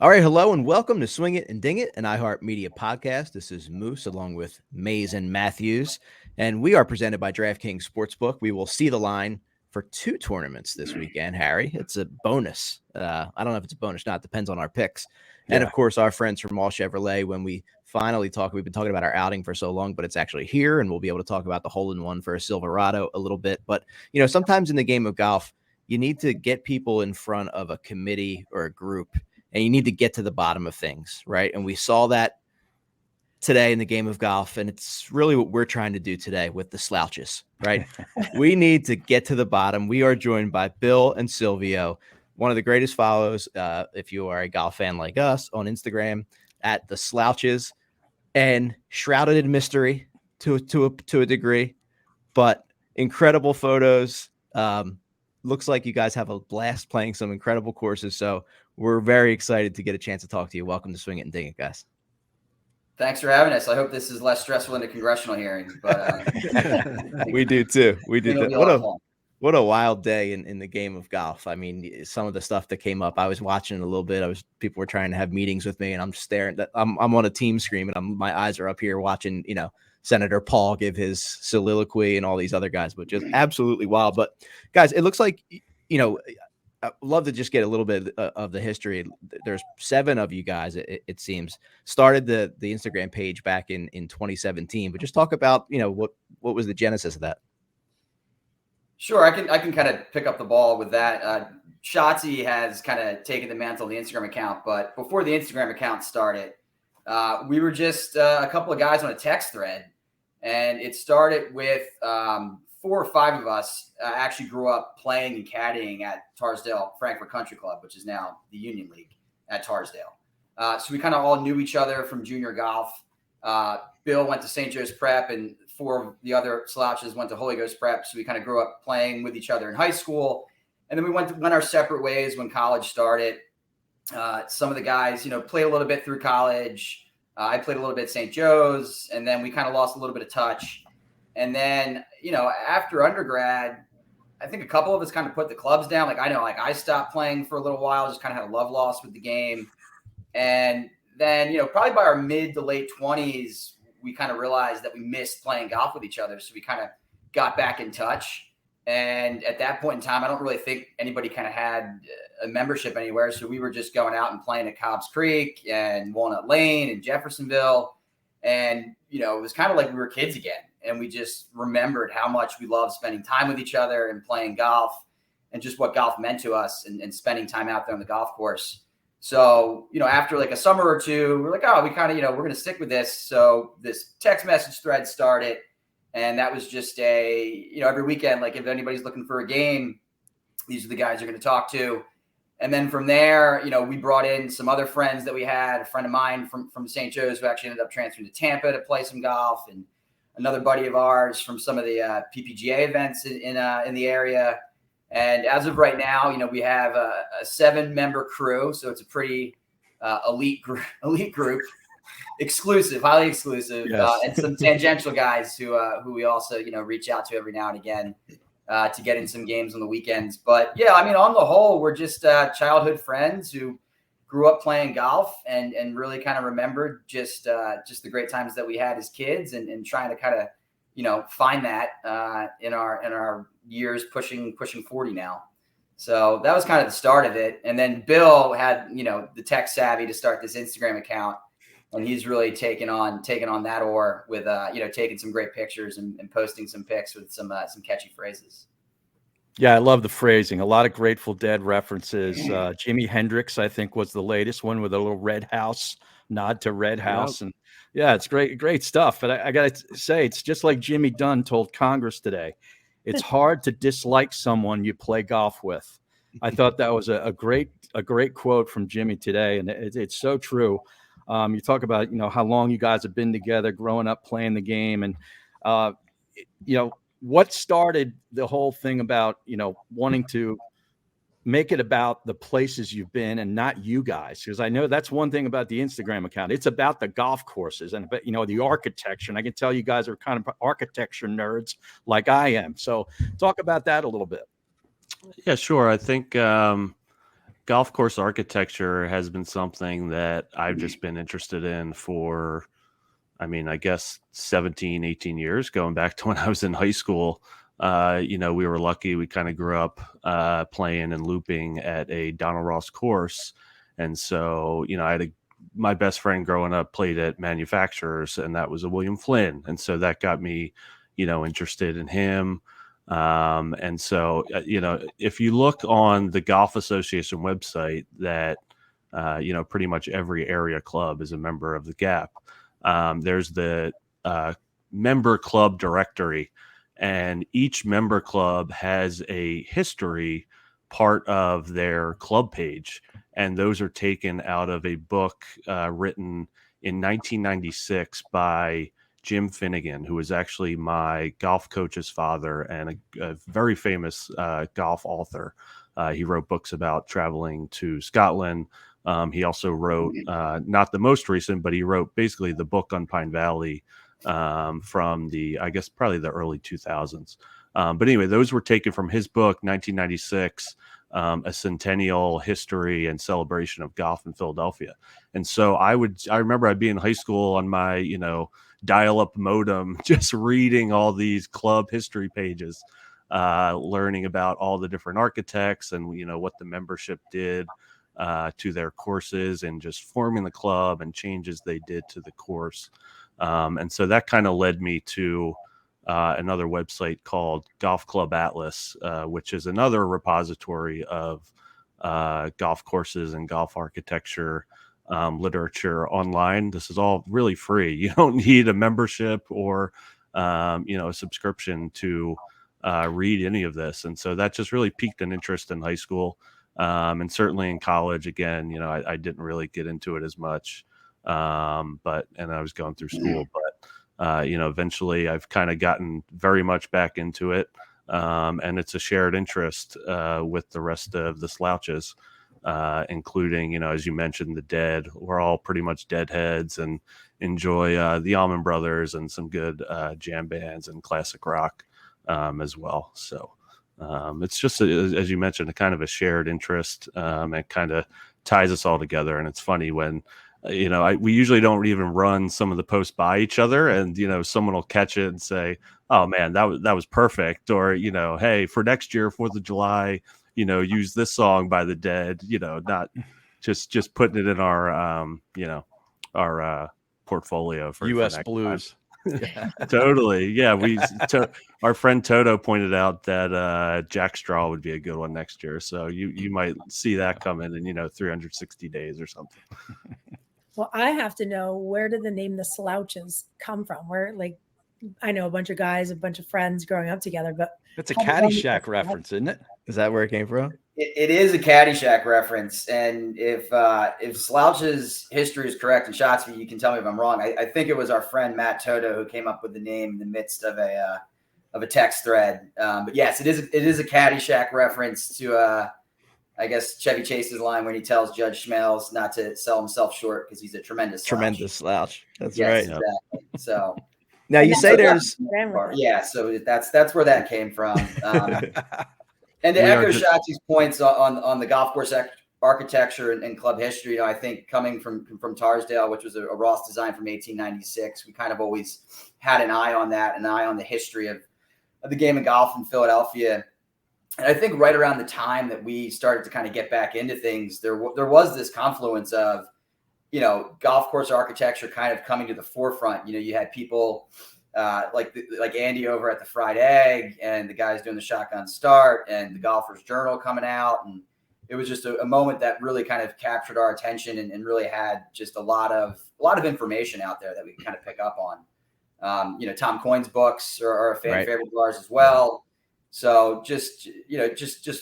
All right, hello and welcome to Swing It and Ding It, an iHeartMedia podcast. This is Moose along with Mays and Matthews, and we are presented by DraftKings Sportsbook. We will see the line for 2 tournaments this weekend, Harry. It's a bonus. I don't know if it's a bonus, not. It depends on our picks. Yeah. And, of course, our friends from All Chevrolet, when we finally talk, we've been talking about our outing for so long, but it's actually here, and we'll be able to talk about the hole-in-one for a Silverado a little bit. But, you know, sometimes in the game of golf, you need to get people in front of a committee or a group, and you need to get to the bottom of things, right? And we saw that today in the game of golf, and it's really what we're trying to do today with the Slouches, right? We need to get to the bottom. We are joined by Bill and Silvio, one of the greatest follows, if you are a golf fan like us, on Instagram at the Slouches, and shrouded in mystery to a degree, but incredible photos. Looks like you guys have a blast playing some incredible courses. So we're very excited to get a chance to talk to you. Welcome to Swing It and Ding It, guys. Thanks for having us. I hope this is less stressful than a congressional hearing. But we do too. We do. What a wild day in the game of golf. I mean, some of the stuff that came up, I was watching a little bit. People were trying to have meetings with me, and I'm staring. I'm on a team screen, and my eyes are up here watching, Senator Paul give his soliloquy and all these other guys, but just absolutely wild. But guys, it looks like, I'd love to just get a little bit of the history. There's 7 of you guys, it seems, started the Instagram page back in 2017, but just talk about, what was the genesis of that? Sure. I can kind of pick up the ball with that. Shotzi has kind of taken the mantle of the Instagram account, but before the Instagram account started, we were just a couple of guys on a text thread, and it started with 4 or 5 of us actually grew up playing and caddying at Tarsdale Frankfurt Country Club, which is now the Union League at Tarsdale. So we kind of all knew each other from junior golf. Bill went to St. Joe's Prep, and 4 of the other Slouches went to Holy Ghost Prep. So we kind of grew up playing with each other in high school. And then we went our separate ways when college started. Some of the guys, played a little bit through college. I played a little bit at St. Joe's, and then we kind of lost a little bit of touch. And then, after undergrad, I think a couple of us kind of put the clubs down. Like I stopped playing for a little while, just kind of had a love lost with the game. And then, probably by our mid to late 20s, we kind of realized that we missed playing golf with each other. So we kind of got back in touch. And at that point in time, I don't really think anybody kind of had a membership anywhere. So we were just going out and playing at Cobbs Creek and Walnut Lane and Jeffersonville. And, it was kind of like we were kids again. And we just remembered how much we loved spending time with each other and playing golf and just what golf meant to us and spending time out there on the golf course. So, after like a summer or two, we're like, oh, we kind of, we're going to stick with this. So this text message thread started, and that was just every weekend, like if anybody's looking for a game, these are the guys you're going to talk to. And then from there, we brought in some other friends that we had, a friend of mine from St. Joe's who actually ended up transferring to Tampa to play some golf, and another buddy of ours from some of the PPGA events in the area. And as of right now, we have a 7-member crew. So it's a pretty elite group, exclusive, highly exclusive, yes. And some tangential guys who we also, reach out to every now and again to get in some games on the weekends. But yeah, I mean, on the whole, we're just childhood friends who grew up playing golf and really kind of remembered just the great times that we had as kids and trying to kind of, find that in our years pushing 40 now. So that was kind of the start of it. And then Bill had, the tech savvy to start this Instagram account, and he's really taken on that oar with, taking some great pictures and posting some pics with some catchy phrases. Yeah, I love the phrasing. A lot of Grateful Dead references. Jimi Hendrix, I think, was the latest one with a little Red House nod to Red House. Yep. And yeah, it's great stuff. But I got to say, it's just like Jimmy Dunn told Congress today. It's hard to dislike someone you play golf with. I thought that was a great quote from Jimmy today, and it's so true. You talk about how long you guys have been together, growing up playing the game, and what started the whole thing about wanting to make it about the places you've been and not you guys, because I know that's one thing about the Instagram account. It's about the golf courses and the architecture, and I can tell you guys are kind of architecture nerds like I am. So talk about that a little bit. Yeah, sure. I think golf course architecture has been something that I've just been interested in for, I guess 17, 18 years, going back to when I was in high school. We were lucky. We kind of grew up playing and looping at a Donald Ross course. And so, I had my best friend growing up played at manufacturers, and that was a William Flynn. And so that got me, interested in him. And so, if you look on the Golf Association website, that, pretty much every area club is a member of the GAP. There's the member club directory, and each member club has a history part of their club page. And those are taken out of a book written in 1996 by Jim Finnegan, who was actually my golf coach's father and a very famous golf author. He wrote books about traveling to Scotland. He also wrote, not the most recent, but he wrote basically the book on Pine Valley from I guess probably the early 2000s. But anyway, those were taken from his book, 1996, a centennial history and celebration of golf in Philadelphia. And so I remember I'd be in high school on my, dial-up modem, just reading all these club history pages, learning about all the different architects and, what the membership did to their courses, and just forming the club and changes they did to the course. And so that kind of led me to another website called Golf Club Atlas, which is another repository of golf courses and golf architecture literature online. This is all really free. You don't need a membership or a subscription to read any of this. And so that just really piqued an interest in high school. And certainly in college, again, I didn't really get into it as much, and I was going through school, but eventually I've kind of gotten very much back into it. And it's a shared interest with the rest of the Slouches, including, as you mentioned, the Dead. We're all pretty much Deadheads and enjoy the Allman Brothers and some good jam bands and classic rock as well. So it's just, as you mentioned, a kind of a shared interest, and kind of ties us all together. And it's funny when, we usually don't even run some of the posts by each other, and, someone will catch it and say, oh man, that was perfect. Or, hey, for next year, 4th of July, use this song by the Dead, not just putting it in our, our portfolio for US next Blues. time. Totally. Yeah. Our friend Toto pointed out that Jack Straw would be a good one next year. So you might see that come in 360 days or something. Well, I have to know, where did the name the Slouches come from? Where, I know a bunch of guys, a bunch of friends growing up together, but it's a Caddyshack reference, isn't it? Is that where it came from? It is a Caddyshack reference. And if Slouch's history is correct, and Shotsby, you can tell me if I'm wrong, I think it was our friend Matt Toto who came up with the name in the midst of a text thread. But yes, it is a Caddyshack reference to I guess Chevy Chase's line when he tells Judge Schmelz not to sell himself short because he's a tremendous slouch. That's yes, right. Exactly. So now you say there's so that's where that came from. And to echo Shotzi's points on the golf course architecture and club history, I think coming from Tarsdale, which was a Ross design from 1896, we kind of always had an eye on that, an eye on the history of the game of golf in Philadelphia. And I think right around the time that we started to kind of get back into things, there was this confluence of, golf course architecture kind of coming to the forefront. You had people like Andy over at the Fried Egg, and the guys doing the Shotgun Start, and the Golfer's Journal coming out. And it was just a moment that really kind of captured our attention and really had just a lot of information out there that we can kind of pick up on. Tom Coyne's books are a favorite of ours as well. So just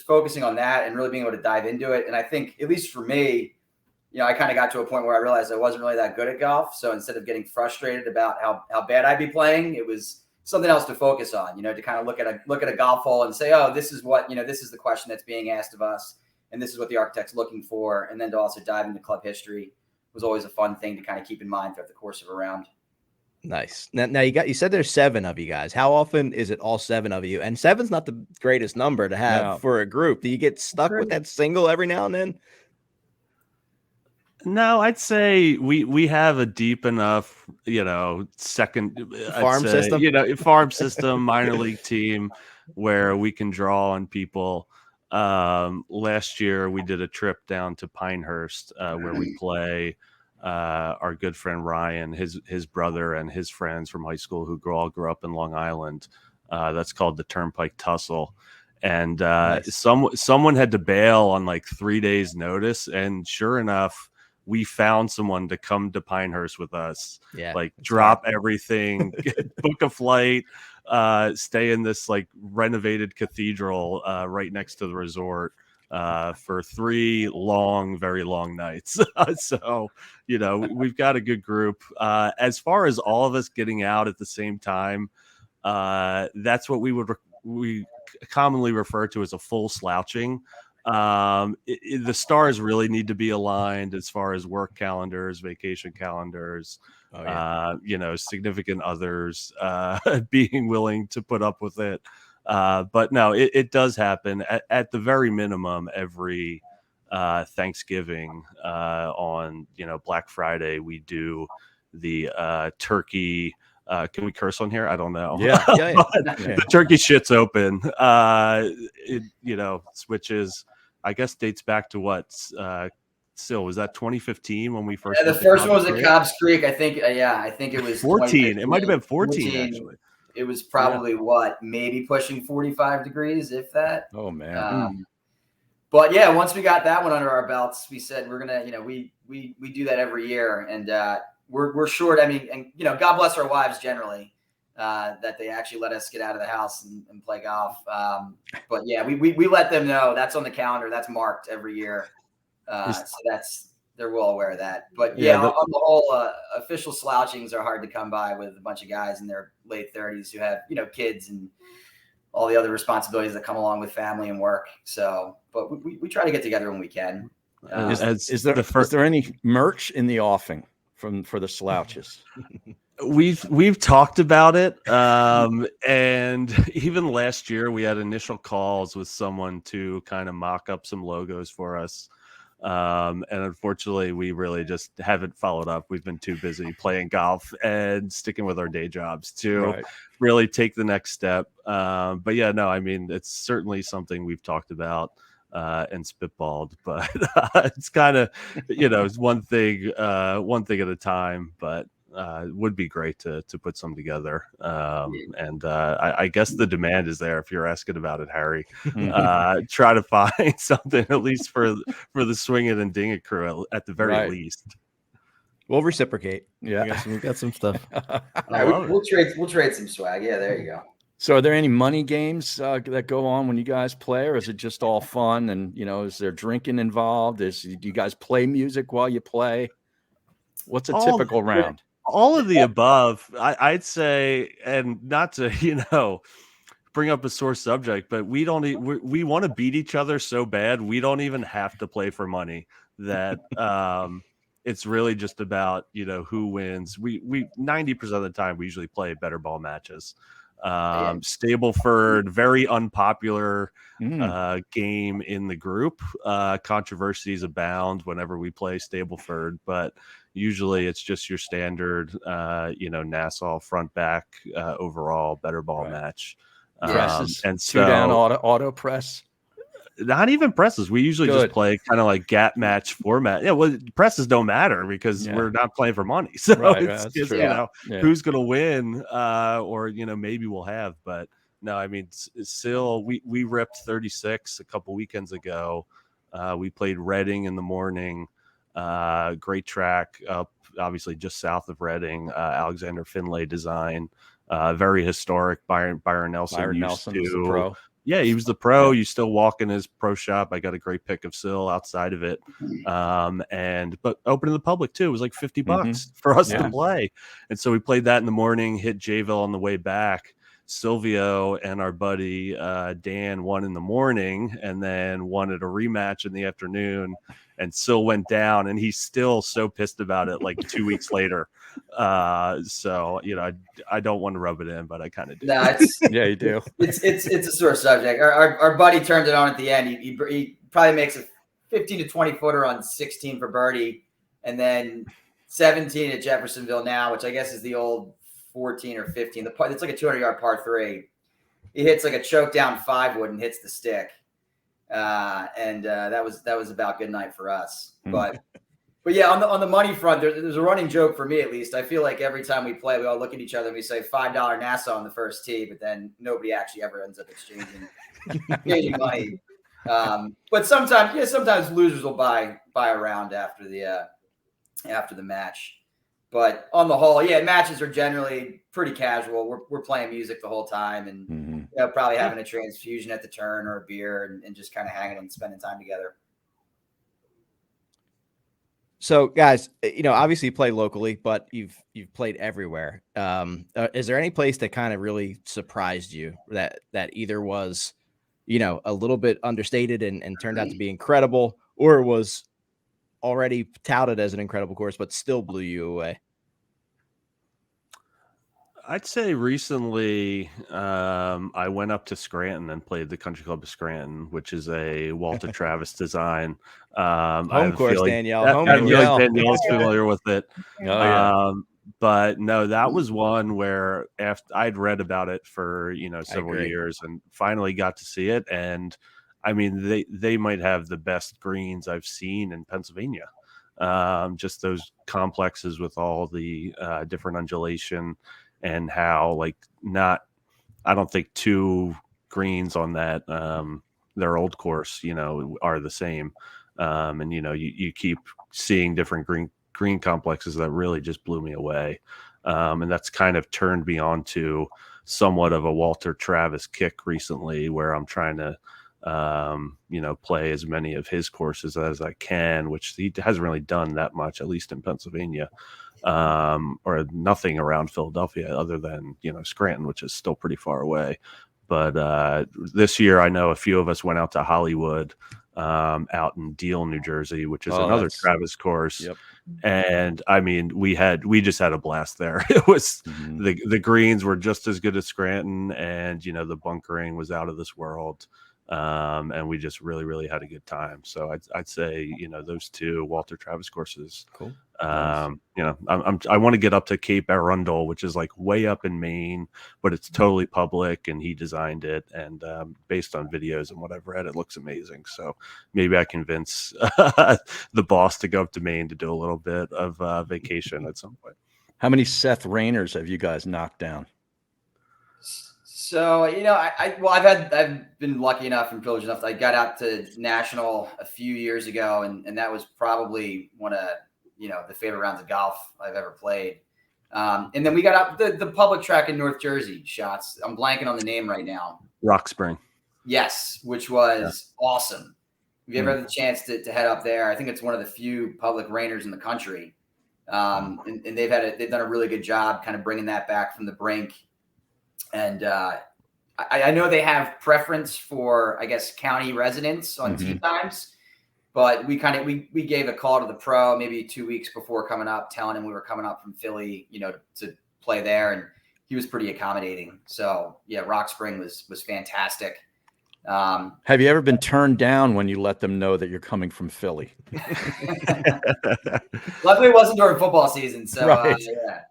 focusing on that and really being able to dive into it. And I think, at least for me, I kind of got to a point where I realized I wasn't really that good at golf. So instead of getting frustrated about how bad I'd be playing, it was something else to focus on, to kind of look at a golf hole and say, oh, this is what, this is the question that's being asked of us, and this is what the architect's looking for. And then to also dive into club history was always a fun thing to kind of keep in mind throughout the course of a round. Nice. Now you said there's 7 of you guys. How often is it all 7 of you? And 7's not the greatest number to have for a group. Do you get stuck with that single every now and then? No, I'd say we have a deep enough, second Farm system? farm system, minor league team where we can draw on people. Last year we did a trip down to Pinehurst where we play our good friend Ryan, his brother and his friends from high school who all grew up in Long Island. That's called the Turnpike Tussle. And Nice. someone had to bail on like 3 days notice. And sure enough, we found someone to come to Pinehurst with us, drop everything, book a flight, stay in this like renovated cathedral right next to the resort for 3 long, very long nights. So, we've got a good group. As far as all of us getting out at the same time, that's what we commonly refer to as a full slouching. The stars really need to be aligned as far as work calendars, vacation calendars, significant others being willing to put up with it. But no, it does happen at the very minimum every Thanksgiving on Black Friday. We do the turkey. Can we curse on here? I don't know. Yeah. The turkey shit's open. Switches. I guess dates back to what? Still, was that 2015 when we first? Yeah, the first one was at Cobb's Creek. I think. I think it was 14. It might have been 14 actually. It was probably maybe pushing 45 degrees, if that. Oh man. But yeah, once we got that one under our belts, we said we're gonna, we do that every year, and we're short. I mean, and God bless our wives generally. That they actually let us get out of the house and play golf. But yeah, we let them know that's on the calendar. That's marked every year. So they're well aware of that. But on the whole, official slouchings are hard to come by with a bunch of guys in their late 30s who have, kids and all the other responsibilities that come along with family and work. So, but we try to get together when we can. Is there any merch in the offing for the Slouches? We've talked about it, and even last year we had initial calls with someone to kind of mock up some logos for us, and unfortunately we really just haven't followed up. We've been too busy playing golf and sticking with our day jobs to really take the next step. But yeah, no, I mean, it's certainly something we've talked about and spitballed, but it's kind of it's one thing at a time. But it would be great to put some together. And I guess the demand is there if you're asking about it, Harry. Try to find something at least for the Swing It and Ding It crew at the very least. We'll reciprocate. Yeah, we got some stuff. We'll trade some swag. Yeah, there you go. So are there any money games that go on when you guys play, or is it just all fun? And, is there drinking involved? Do you guys play music while you play? What's a typical round? All of the above, I'd say, and not to, bring up a sore subject, but we want to beat each other so bad. We don't even have to play for money. That it's really just about, who wins. We 90% of the time, we usually play better ball matches. Stableford, very unpopular game in the group. Controversies abound whenever we play Stableford, but usually it's just your standard, Nassau front back overall better ball match. Presses, and so 2-down auto press. Not even presses. We usually just play kind of like gap match format. Yeah, well, presses don't matter because we're not playing for money. So it's who's going to win, or maybe we'll have. But no, I mean, still, we ripped 36 a couple weekends ago. We played Reading in the morning. Great track up, obviously just south of Reading. Alexander Finlay design. Very historic. Byron Nelson was the pro. Yeah, he was the pro. You still walk in his pro shop. I got a great pic of Sil outside of it. But open to the public too. It was like $50 for us to play. And so we played that in the morning, hit Jayville on the way back. Silvio and our buddy Dan won in the morning and then wanted a rematch in the afternoon. And Sil went down, and he's still so pissed about it like 2 weeks later. So, I don't want to rub it in, but I kind of do. No, Yeah, you do. It's a sore subject. Our buddy turned it on at the end. He probably makes a 15 to 20 footer on 16 for birdie, and then 17 at Jeffersonville now, which I guess is the old 14 or 15. It's like a 200-yard par 3. He hits like a choke down 5-wood and hits the stick. And that was about good night for us. But yeah, on the money front, there's a running joke for me, at least. I feel like every time we play, we all look at each other and we say $5 Nassau on the first tee, but then nobody actually ever ends up exchanging money. But sometimes losers will buy a round after the match. But on the whole, yeah, matches are generally pretty casual. We're playing music the whole time, and probably having a transfusion at the turn or a beer, and just kind of hanging and spending time together. So, guys, obviously you play locally, but you've played everywhere. Is there any place that kind of really surprised you that either was, a little bit understated and turned out to be incredible, or was already touted as an incredible course, but still blew you away? I'd say recently I went up to Scranton and played the Country Club of Scranton, which is a Walter Travis design. Home course, Danielle. Danielle's familiar with it. Oh, yeah. But no, that was one where after I'd read about it for several years and finally got to see it. And I mean, they might have the best greens I've seen in Pennsylvania. Just those complexes with all the different undulation and how I don't think two greens on that their old course are the same. And you keep seeing different green complexes that really just blew me away. And that's kind of turned me on to somewhat of a Walter Travis kick recently, where I'm trying to play as many of his courses as I can, which he hasn't really done that much, at least in Pennsylvania, or nothing around Philadelphia other than, Scranton, which is still pretty far away. But this year, I know a few of us went out to Hollywood, out in Deal, New Jersey, which is another Travis course. Yep. And I mean, we just had a blast there. It was the greens were just as good as Scranton, and the bunkering was out of this world. And we just really, really had a good time. So I'd say, those two Walter Travis courses. Cool. I want to get up to Cape Arundel, which is like way up in Maine, but it's totally public, and he designed it. And based on videos and what I've read, it looks amazing. So maybe I convince the boss to go up to Maine to do a little bit of vacation at some point. How many Seth Rayners have you guys knocked down? So, I've been lucky enough and privileged enough. I got out to National a few years ago, and that was probably one of, the favorite rounds of golf I've ever played. And then we got out the public track in North Jersey, Shots. I'm blanking on the name right now. Rock Spring. Yes, which was awesome. If you ever had the chance to head up there, I think it's one of the few public rainers in the country. And they've done a really good job kind of bringing that back from the brink. And I know they have preference for, I guess, county residents on tee times, but we gave a call to the pro maybe 2 weeks before coming up, telling him we were coming up from Philly, to play there, and he was pretty accommodating. So yeah, Rock Spring was fantastic. Have you ever been turned down when you let them know that you're coming from Philly? Luckily, it wasn't during football season, so right. Yeah.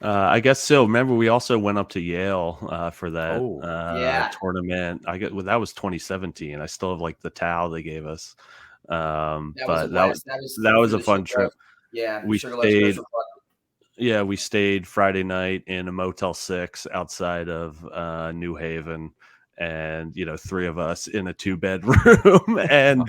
I guess so. Remember, we also went up to Yale for that tournament. That was 2017. I still have the towel they gave us. That was a fun trip. Yeah, we stayed. Yeah, we stayed Friday night in a Motel 6 outside of New Haven, and 3 of us in a 2-bedroom, and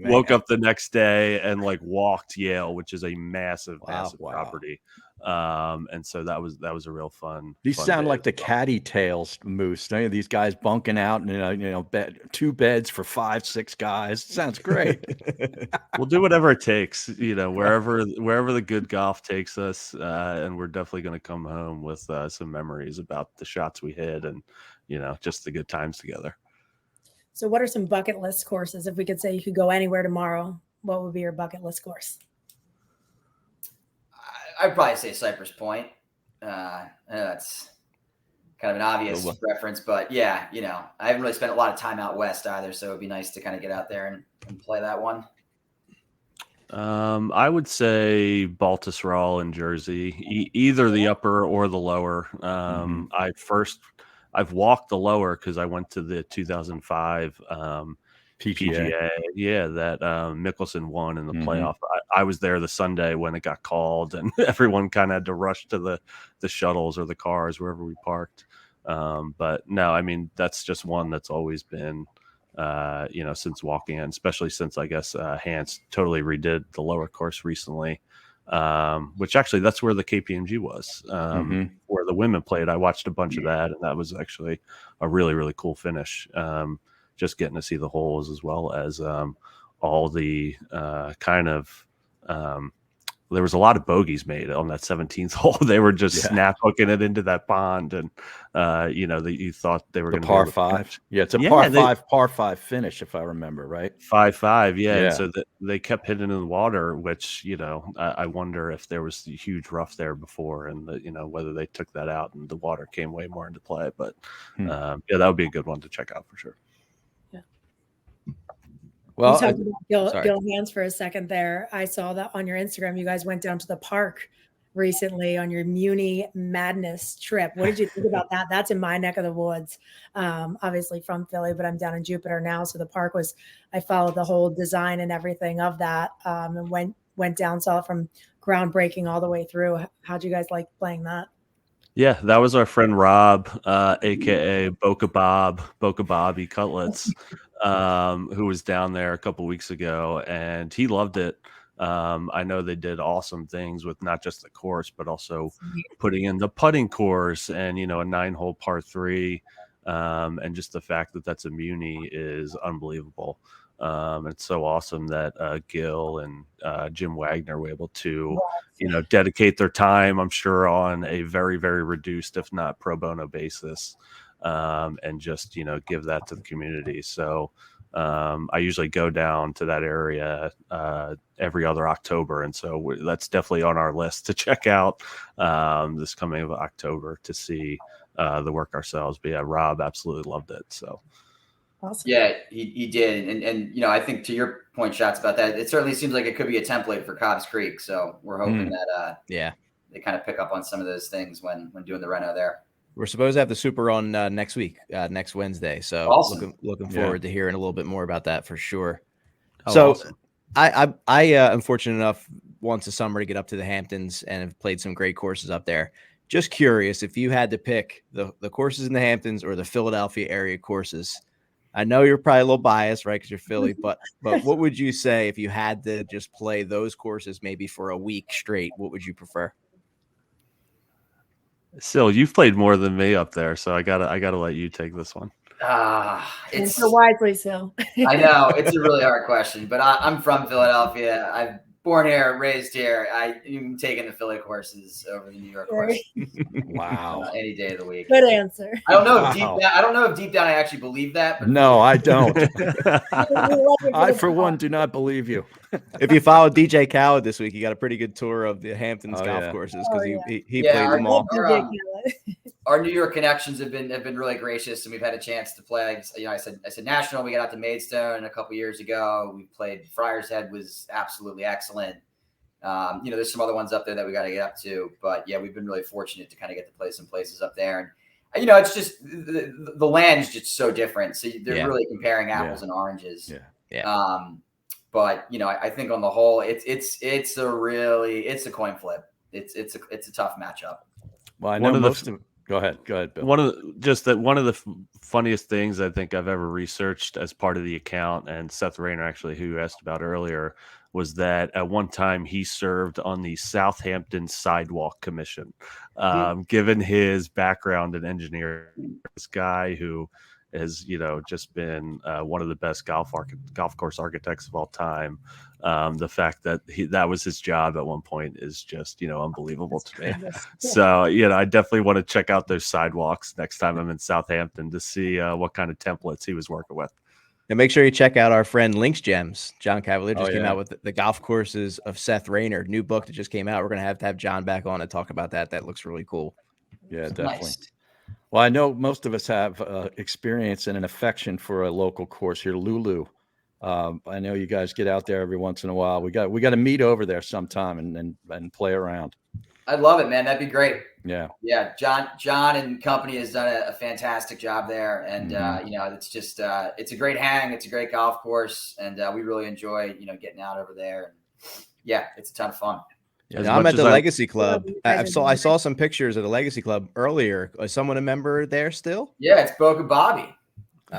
woke up the next day and walked Yale, which is a massive property. And so that was a real fun. These fun sound day like the as well. caddy tails, Moose. Don't you? These guys bunking out and two beds for 5-6 guys. Sounds great. We'll do whatever it takes, wherever the good golf takes us, and we're definitely going to come home with some memories about the shots we hit and just the good times together. So what are some bucket list courses? If we could say you could go anywhere tomorrow, what would be your bucket list course? I'd probably say Cypress Point. I know that's kind of an obvious reference, but yeah, I haven't really spent a lot of time out west either, so it'd be nice to kind of get out there and play that one. I would say Baltusrol in Jersey, either the upper or the lower. I've walked the lower because I went to the 2005 PGA. Yeah, that Mickelson won in the playoff. I was there the Sunday when it got called, and everyone kind of had to rush to the shuttles or the cars wherever we parked. But no, I mean that's just one that's always been. Since walking in, especially since I guess Hans totally redid the lower course recently, which actually that's where the KPMG was, where the women played. I watched a bunch of that, and that was actually a really, really cool finish. Just getting to see the holes as well as all the there was a lot of bogeys made on that 17th hole. They were just snap hooking it into that pond, and you thought they were going to par 5. Yeah, it's a par 5 finish if I remember right. 5-5, yeah. And so they kept hitting in the water, which I wonder if there was a huge rough there before, and whether they took that out and the water came way more into play. But that would be a good one to check out for sure. Well, you talked about Gil Hands for a second there. I saw that on your Instagram. You guys went down to the park recently on your Muni Madness trip. What did you think about that? That's in my neck of the woods. Obviously from Philly, but I'm down in Jupiter now. So the park I followed the whole design and everything of that, and went down, saw it from groundbreaking all the way through. How'd you guys like playing that? Yeah, that was our friend Rob, aka Boca Bobby Cutlets, who was down there a couple weeks ago, and he loved it. I know they did awesome things with not just the course, but also putting in the putting course and a 9-hole par 3, and just the fact that that's a Muni is unbelievable. It's so awesome that Gil and Jim Wagner were able to, dedicate their time, I'm sure, on a very, very reduced, if not pro bono basis, and just, give that to the community. So I usually go down to that area every other October. And so that's definitely on our list to check out this coming October to see the work ourselves. But yeah, Rob absolutely loved it. So. Awesome. Yeah, he did. And I think to your point, Shots, about that, it certainly seems like it could be a template for Cobb's Creek. So we're hoping that they kind of pick up on some of those things when doing the reno there. We're supposed to have the Super on next week, next Wednesday. So awesome. looking forward to hearing a little bit more about that for sure. Awesome. I am fortunate enough once a summer to get up to the Hamptons and have played some great courses up there. Just curious, if you had to pick the courses in the Hamptons or the Philadelphia area courses, I know you're probably a little biased, right, because you're Philly, but what would you say if you had to just play those courses maybe for a week straight? What would you prefer? Sil, you've played more than me up there, so I gotta let you take this one. It's so wisely, Sil. I know it's a really hard question, but I'm from Philadelphia. I'm born here, raised here. I'm taking the Philly courses over the New York course. Wow. Any day of the week. Good answer. I don't know if deep down I actually believe that. But no, I don't. I, for one, do not believe you. If you follow DJ Khaled this week, he got a pretty good tour of the Hamptons golf courses because he played them all. Our New York connections have been really gracious, and we've had a chance to play. I said national. We got out to Maidstone a couple years ago. We played Friars Head, was absolutely excellent. There's some other ones up there that we got to get up to, but yeah, we've been really fortunate to kind of get to play some places up there. And it's just the land is just so different. So they're really comparing apples and oranges. Yeah. But I think on the whole, it's a coin flip. It's a tough matchup. Well, I know Go ahead, Bill. One of the funniest things I think I've ever researched as part of the account, and Seth Rayner, actually, who you asked about earlier, was that at one time he served on the Southampton Sidewalk Commission. Given his background in engineering, this guy who has, just been one of the best golf course architects of all time. The fact that that was his job at one point is just, unbelievable to me. So, I definitely want to check out those sidewalks next time I'm in Southampton to see what kind of templates he was working with. And make sure you check out our friend Links Gems. John Cavalier just came out with the golf courses of Seth Rayner, new book that just came out. We're going to have John back on and talk about that. That looks really cool. Yeah, definitely. Nice. Well, I know most of us have experience and an affection for a local course here, Lulu. I know you guys get out there every once in a while. We got to meet over there sometime and play around. I'd love it, man. That'd be great. Yeah. John and company has done a fantastic job there, and it's just it's a great hang. It's a great golf course, and we really enjoy getting out over there. Yeah, it's a ton of fun. Yeah, I'm at the Legacy Club. I saw some pictures of the Legacy Club earlier. Is someone a member there still? Yeah, it's Boca Bobby.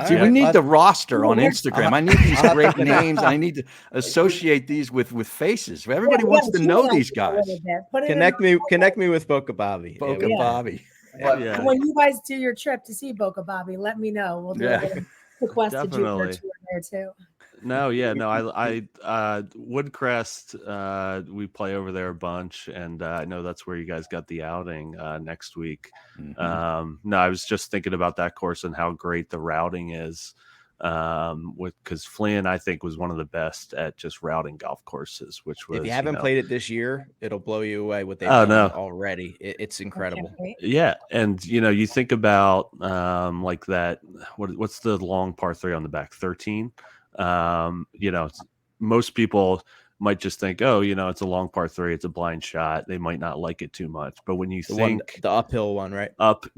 See, we need the roster on Instagram. I need these great names. I need to associate these with faces. Everybody wants to know these guys. Connect me with Boca Bobby. Boca Bobby. Yeah. When you guys do your trip to see Boca Bobby, let me know. We'll do a request to do your tour there too. I Woodcrest, we play over there a bunch, and I know that's where you guys got the outing next week. I was just thinking about that course and how great the routing is, because Flynn, I think, was one of the best at just routing golf courses, which was, if you haven't played it this year, it'll blow you away what they've done already. It's incredible. Yeah. And you think about like that, what's the long par 3 on the back, 13? Most people might just think, it's a long par 3, it's a blind shot. They might not like it too much. But when you think the uphill one, right?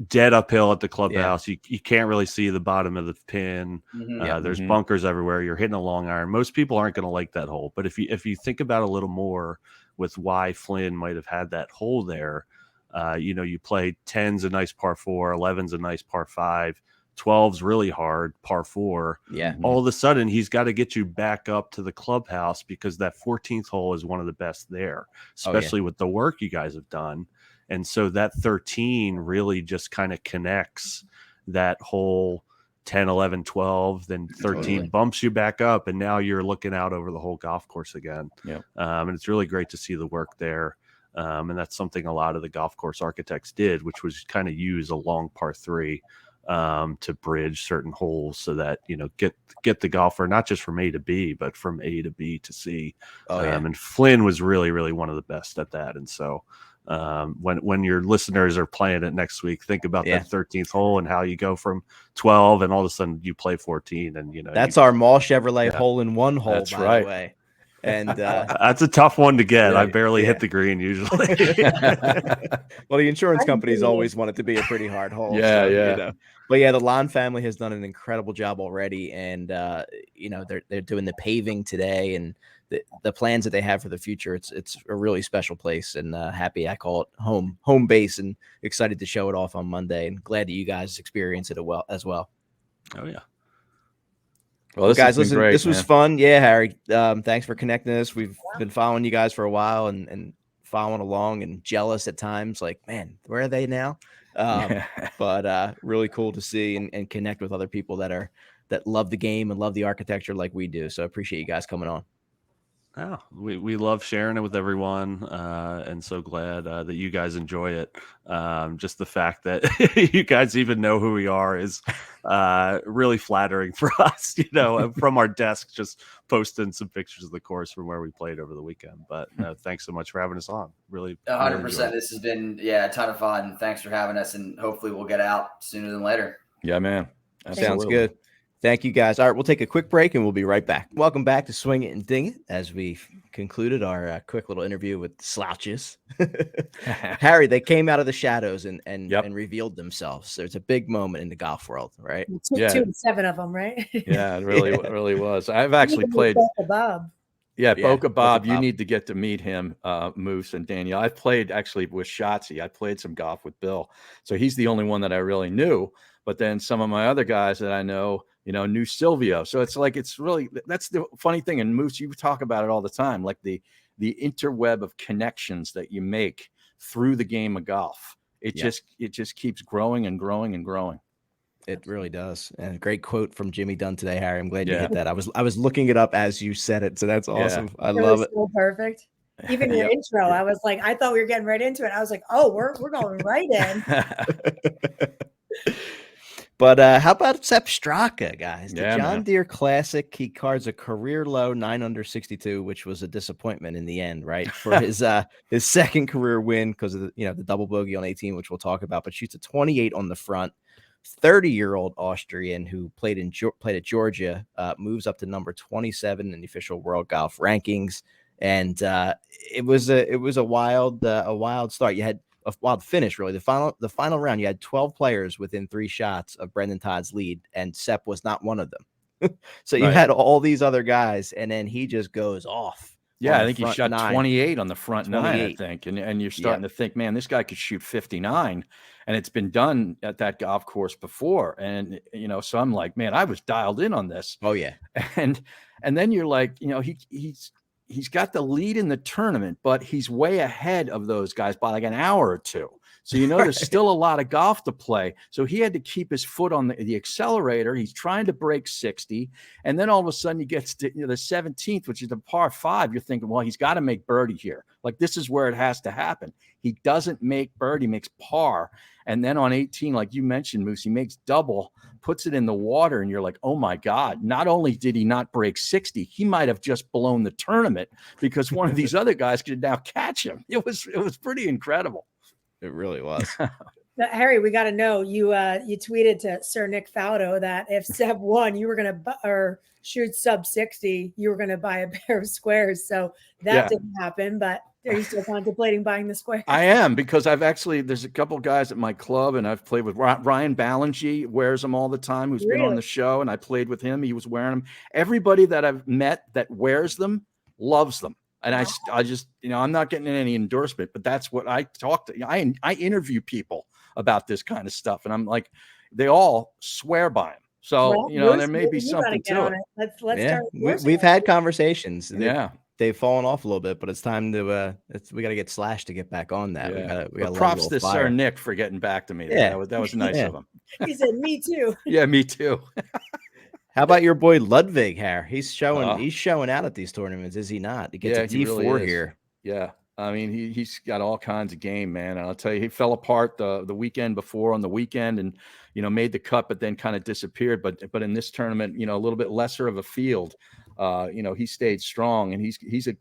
Dead uphill at the clubhouse, you can't really see the bottom of the pin. There's bunkers everywhere. You're hitting a long iron. Most people aren't going to like that hole. But if you think about a little more with why Flynn might have had that hole there, you play 10's a nice par 4, 11's a nice par 5. 12's really hard, par 4. Yeah. All of a sudden, he's got to get you back up to the clubhouse because that 14th hole is one of the best there, especially with the work you guys have done. And so that 13 really just kind of connects that whole 10, 11, 12, then 13 bumps you back up. And now you're looking out over the whole golf course again. Yeah. And it's really great to see the work there. And that's something a lot of the golf course architects did, which was kind of use a long par 3 to bridge certain holes so that, get the golfer, not just from A to B, but from A to B to C. And Flynn was really, really one of the best at that. And so when your listeners are playing it next week, think about that 13th hole and how you go from 12 and all of a sudden you play 14. And, that's our Mall Chevrolet hole-in-one hole, that's by the way. And that's a tough one to get. I barely hit the green usually. Well, the insurance companies always want it to be a pretty hard hole. But the Lon family has done an incredible job already, and they're doing the paving today, and the plans that they have for the future. It's a really special place, and happy I call it home base, and excited to show it off on Monday, and glad that you guys experience it as well. Oh yeah. Well, guys, listen, this was fun. Yeah, Harry, thanks for connecting us. We've been following you guys for a while and following along, and jealous at times, like, man, where are they now? But really cool to see and connect with other people that love the game and love the architecture like we do. So I appreciate you guys coming on. Oh, we love sharing it with everyone, and so glad that you guys enjoy it. Just the fact that you guys even know who we are is really flattering for us, from our desk, just posting some pictures of the course from where we played over the weekend. But thanks so much for having us on. Really 100%. This has been a ton of fun. Thanks for having us, and hopefully we'll get out sooner than later. Yeah, man. Absolutely. Sounds good. Thank you, guys. All right, we'll take a quick break and we'll be right back. Welcome back to Swing It and Ding It as we concluded our quick little interview with Slouches. Harry, they came out of the shadows and revealed themselves. There's a big moment in the golf world, right? 2 and 7 of them, right? Yeah, it really was. I've actually played. Bob. Yeah, Boca Bob. You need to get to meet him, Moose and Danielle. I've played actually with Shotzi. I played some golf with Bill. So he's the only one that I really knew. But then some of my other guys that I know, new Silvio. So it's like, that's the funny thing. And Moose, you talk about it all the time, like the interweb of connections that you make through the game of golf. It just keeps growing and growing and growing. It really does. And a great quote from Jimmy Dunn today, Harry. I'm glad you hit that. I was looking it up as you said it. So that's awesome. I love it. So perfect. Even your intro, I was like, I thought we were getting right into it. I was like, oh, we're going right in. But how about Sepp Straka, guys? The John Deere Classic, he cards a career low 9 under 62, which was a disappointment in the end, right? For his second career win because of the double bogey on 18, which we'll talk about, but shoots a 28 on the front. 30-year-old Austrian who played at Georgia, moves up to number 27 in the official world golf rankings. And it was a wild start. You had a wild finish, really. The final round, you had 12 players within 3 shots of Brendan Todd's lead, and Sepp was not one of them. So you had all these other guys, and then he just goes off. Yeah, I think he shot 28 on the front 9, I think. And you're starting to think, man, this guy could shoot 59. And it's been done at that golf course before. And, so I'm like, man, I was dialed in on this. Oh, yeah. And then you're like, he's got the lead in the tournament, but he's way ahead of those guys by like an hour or two. So, there's still a lot of golf to play. So he had to keep his foot on the accelerator. He's trying to break 60. And then all of a sudden he gets to the 17th, which is the par 5. You're thinking, well, he's got to make birdie here. Like, this is where it has to happen. He doesn't make birdie, makes par. And then on 18, like you mentioned, Moose, he makes double, puts it in the water. And you're like, oh my God, not only did he not break 60, he might have just blown the tournament because one of these other guys could now catch him. It was pretty incredible. It really was. Harry, we got to know, you tweeted to Sir Nick Faldo that if Sepp won, you were going to shoot sub 60, you were going to buy a pair of squares. So that didn't happen, but are you still contemplating buying the squares? I am, because there's a couple guys at my club, and I've played with Ryan Ballingy, wears them all the time, who's been on the show, and I played with him. He was wearing them. Everybody that I've met that wears them loves them. And I just, I'm not getting any endorsement, but that's what I talk to. I interview people about this kind of stuff, and I'm like, they all swear by them. So, there may be something to it. Let's start. We've had conversations. They've fallen off a little bit, but it's time to we got to get Slash to get back on that. We got props to Sir Nick for getting back to me. That was nice of him. He said, me too. Yeah, me too. How about your boy Ludwig here? He's showing out at these tournaments, is he not? He gets a D4 really here. Yeah. I mean, he's got all kinds of game, man. And I'll tell you, he fell apart the weekend before on the weekend and, made the cut, but then kind of disappeared. But in this tournament, a little bit lesser of a field, he stayed strong, and he's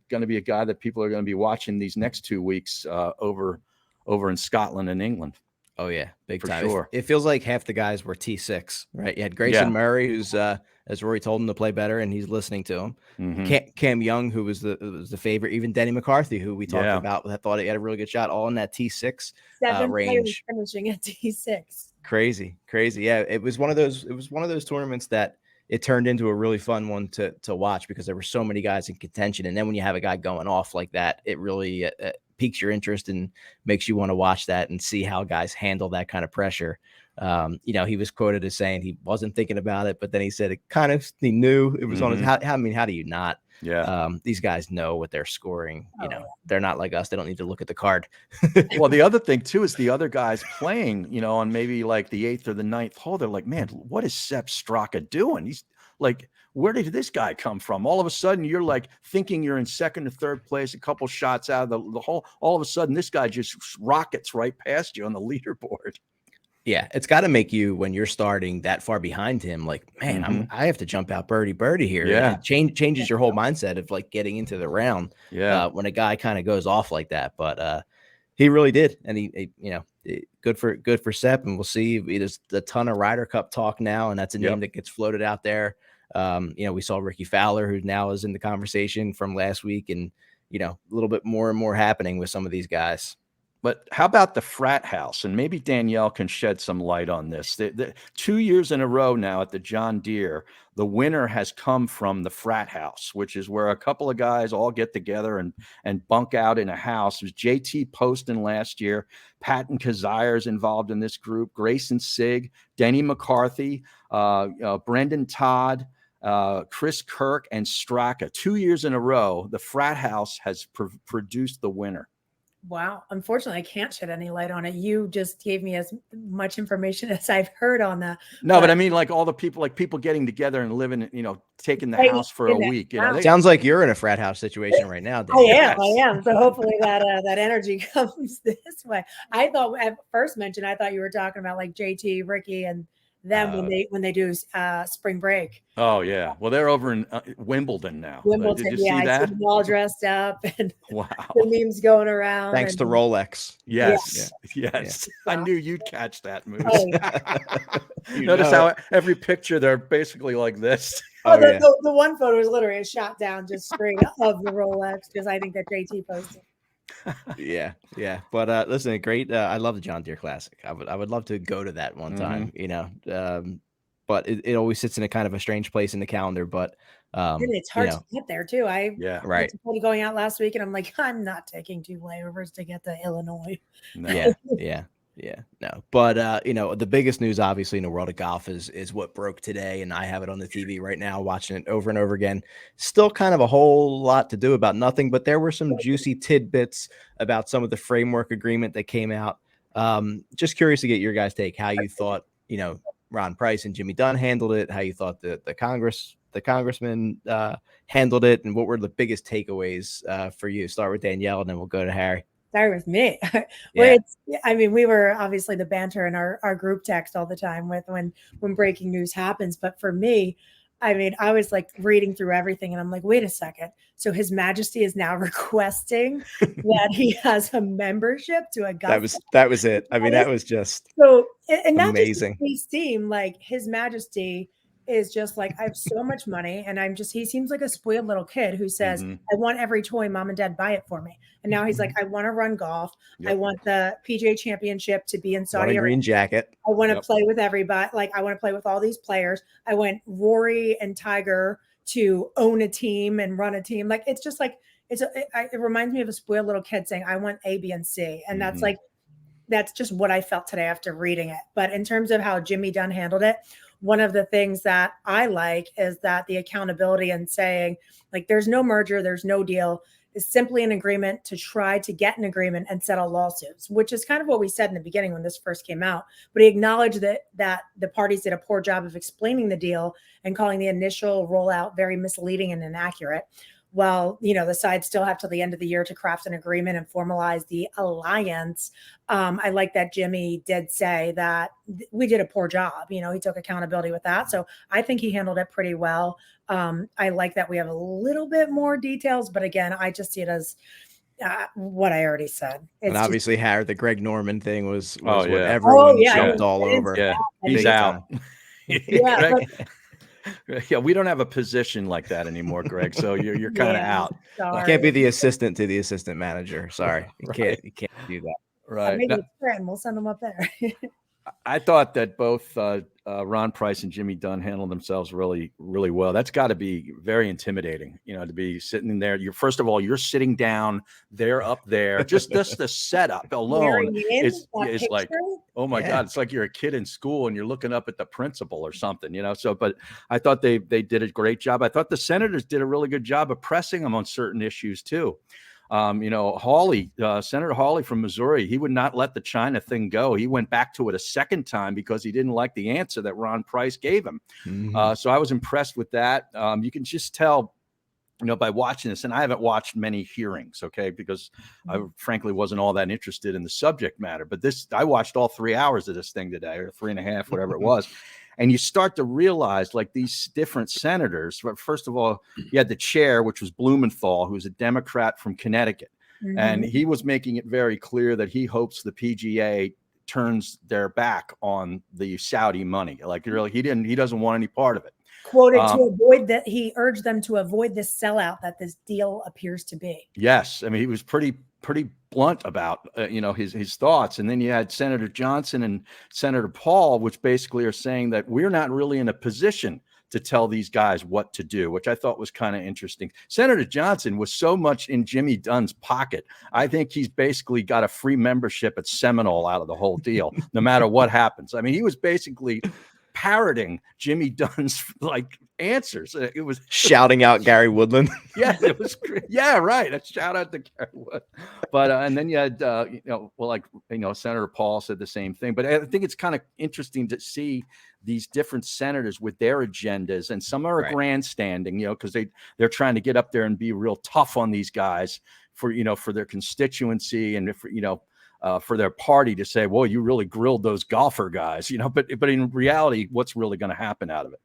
going to be a guy that people are going to be watching these next 2 weeks over in Scotland and England. Oh yeah, big for time. Sure. It feels like half the guys were T6, right? You had Grayson Murray, who's as Rory told him to play better, and he's listening to him. Mm-hmm. Cam Young, who was the favorite, even Denny McCarthy, who we talked about, I thought he had a really good shot, all in that T6 range, finishing at T6. Crazy. Yeah, it was one of those tournaments that it turned into a really fun one to watch because there were so many guys in contention, and then when you have a guy going off like that, it really piques your interest and makes you want to watch that and see how guys handle that kind of pressure. He was quoted as saying he wasn't thinking about it, but then he said he knew it was on his. How do you not? Yeah. These guys know what they're scoring. They're not like us. They don't need to look at the card. Well, the other thing too is the other guys playing, on maybe like the 8th or the 9th hole. They're like, man, what is Sepp Straka doing? He's like, where did this guy come from? All of a sudden, you're like thinking you're in second or third place, a couple shots out of the hole. All of a sudden, this guy just rockets right past you on the leaderboard. Yeah, it's got to make you, when you're starting that far behind him, like, man, I have to jump out birdie here. Yeah, it changes your whole mindset of like getting into the round. Yeah, when a guy kind of goes off like that, but he really did, and he good for Sepp, and we'll see. There's a ton of Ryder Cup talk now, and that's a name that gets floated out there. We saw Ricky Fowler, who now is in the conversation from last week, and a little bit more and more happening with some of these guys. But how about the frat house? And maybe Danielle can shed some light on this. The 2 years in a row now at the John Deere, the winner has come from the frat house, which is where a couple of guys all get together and bunk out in a house. It was JT Poston last year, Patton Kazire's involved in this group, Grayson Sig, Denny McCarthy, Brendan Todd, Chris Kirk, and Straka. 2 years in a row, the frat house has produced the winner. Wow. Unfortunately, I can't shed any light on it. You just gave me as much information as I've heard on that. No, but I mean, like all the people, like people getting together and living, taking the house for a week. Sounds like you're in a frat house situation right now, Dan. I am. So hopefully that energy comes this way. I thought at first mentioned, I thought you were talking about like JT, Ricky, and them when they do spring break. Oh yeah, well they're over in Wimbledon now. Wimbledon, did you see that? I see them all dressed up and wow, the memes going around. Thanks to Rolex. Yes. Yeah. I knew you'd catch that, Moose. Oh, yeah. Notice how every picture they're basically like this. The one photo is literally a shot down just straight of the Rolex because I think that JT posted. Yeah. But listen, great. I love the John Deere Classic. I would love to go to that one time, but it always sits in a kind of a strange place in the calendar. But and it's hard to get there too. Right. Going out last week, and I'm like, I'm not taking 2 layovers to get to Illinois. No. Yeah, no, but the biggest news obviously in the world of golf is what broke today, and I have it on the TV right now, watching it over and over again. Still kind of a whole lot to do about nothing, but there were some juicy tidbits about some of the framework agreement that came out. Just curious to get your guys' take, how you thought, Ron Price and Jimmy Dunn handled it, how you thought the congressman handled it, and what were the biggest takeaways for you? Start with Danielle, and then we'll go to Harry. Start with me. We were obviously the banter in our group text all the time with when breaking news happens. But for me, I was like reading through everything and I'm like, wait a second. So His Majesty is now requesting that he has a membership to Augusta. That was it. That was just and that amazing. He seemed like His Majesty is just like, I have so much money and he seems like a spoiled little kid who says, I want every toy, mom and dad buy it for me. And now he's like, I want to run golf. Yep. I want the PGA championship to be in Saudi Arabia. Green jacket. I want to play with everybody. Like I want to play with all these players. I want Rory and Tiger to own a team and run a team. Like, it's just like, it reminds me of a spoiled little kid saying, I want A, B, and C. And that's just what I felt today after reading it. But in terms of how Jimmy Dunn handled it, one of the things that I like is that the accountability and saying, like, there's no merger, there's no deal, is simply an agreement to try to get an agreement and settle lawsuits, which is kind of what we said in the beginning when this first came out. But he acknowledged that the parties did a poor job of explaining the deal and calling the initial rollout very misleading and inaccurate. Well, the sides still have till the end of the year to craft an agreement and formalize the alliance. I like that Jimmy did say that we did a poor job. He took accountability with that. So I think he handled it pretty well. I like that we have a little bit more details, but again, I just see it as what I already said. And obviously, Harry, the Greg Norman thing was what everyone jumped all over. Yeah, he's out. Yeah, we don't have a position like that anymore, Greg. So you're kind of out. Sorry. You can't be the assistant to the assistant manager. Sorry, you can't do that. Right. Maybe it's friend. We'll send them up there. I thought that both Ron Price and Jimmy Dunn handled themselves really, really well. That's got to be very intimidating, to be sitting there. First of all, you're sitting down, they're up there. Just the setup alone is like, oh my God, it's like you're a kid in school and you're looking up at the principal or something, So, but I thought they did a great job. I thought the senators did a really good job of pressing them on certain issues too. Hawley, Senator Hawley from Missouri, he would not let the China thing go. He went back to it a second time because he didn't like the answer that Ron Price gave him. So I was impressed with that. You can just tell, by watching this, and I haven't watched many hearings, because I frankly wasn't all that interested in the subject matter. But I watched all 3 hours of this thing today, or 3.5, whatever it was. And you start to realize, like, these different senators. First of all, you had the chair, which was Blumenthal, who's a Democrat from Connecticut. And he was making it very clear that he hopes the PGA turns their back on the Saudi money. Like, really, he doesn't want any part of it. Quoted to avoid that, he urged them to avoid this sellout that this deal appears to be. Yes. He was pretty pretty blunt about, his thoughts. And then you had Senator Johnson and Senator Paul, which basically are saying that we're not really in a position to tell these guys what to do, which I thought was kind of interesting. Senator Johnson was so much in Jimmy Dunn's pocket. I think he's basically got a free membership at Seminole out of the whole deal, no matter what happens. I mean, he was basically parroting Jimmy Dunn's answers. It was shouting out Gary Woodland. Yeah, it was great. Yeah, right. A shout out to Gary Wood. But and then you had Senator Paul said the same thing. But I think it's kind of interesting to see these different senators with their agendas, and some are grandstanding, because they're trying to get up there and be real tough on these guys for their constituency and for their party to say, well, you really grilled those golfer guys, but in reality, what's really going to happen out of it?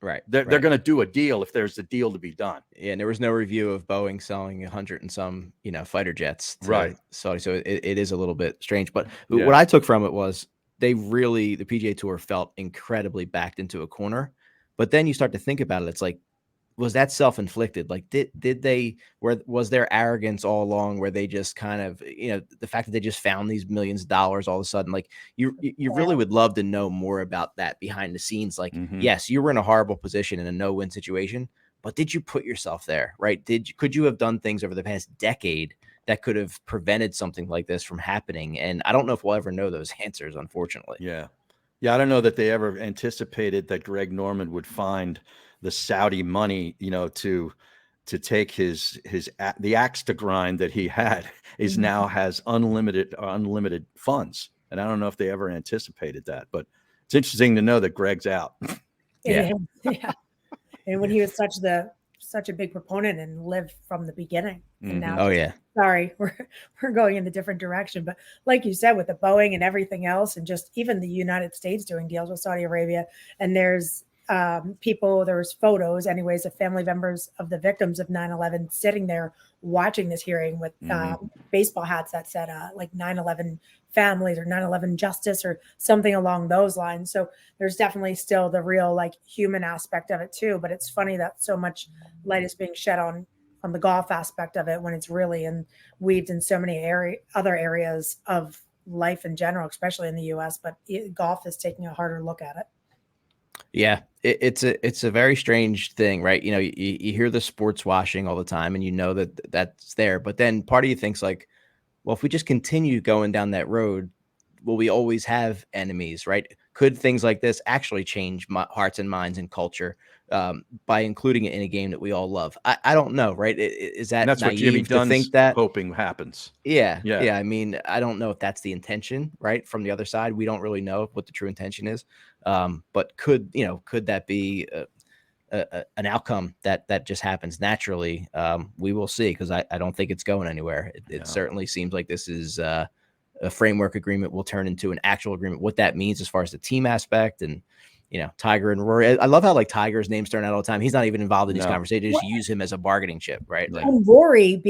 Right. They're going to do a deal if there's a deal to be done. Yeah. And there was no review of Boeing selling 100 and some, fighter jets to Saudi. So it is a little bit strange. But what I took from it was the PGA Tour felt incredibly backed into a corner. But then you start to think about it. It's like, was that self-inflicted? Like, was there arrogance all along where they just kind of, the fact that they just found these millions of dollars all of a sudden, like you really would love to know more about that behind the scenes. Like, yes, you were in a horrible position in a no-win situation, but did you put yourself there, right? Could you have done things over the past decade that could have prevented something like this from happening? And I don't know if we'll ever know those answers, unfortunately. Yeah. I don't know that they ever anticipated that Greg Norman would find the Saudi money, to take the axe to grind that he had now has unlimited funds. And I don't know if they ever anticipated that, but it's interesting to know that Greg's out. Yeah. And when he was such a big proponent and lived from the beginning. And now, sorry, we're going in a different direction. But like you said, with the Boeing and everything else, and just even the United States doing deals with Saudi Arabia, and there's there's photos anyways of family members of the victims of 9/11 sitting there watching this hearing with baseball hats that said like 9/11 families or 9/11 justice or something along those lines. So there's definitely still the real human aspect of it too. But it's funny that so much light is being shed on the golf aspect of it when it's really weaved in so many other areas of life in general, especially in the US. But golf is taking a harder look at it. Yeah, it's a very strange thing, right? You hear the sports washing all the time, and that's there. But then part of you thinks like, well, if we just continue going down that road, will we always have enemies, right? Could things like this actually change hearts and minds and culture by including it in a game that we all love? I don't know, right? Is that that's what Jimmy Dunn's think that hoping happens? Yeah. I mean, I don't know if that's the intention, right? From the other side, we don't really know what the true intention is. But could that be an outcome that just happens naturally? We will see, because I don't think it's going anywhere. It certainly seems like this is a framework agreement will turn into an actual agreement. What that means as far as the team aspect and, Tiger and Rory. I love how Tiger's name's thrown out all the time. He's not even involved in these conversations. Just use him as a bargaining chip, right? And Rory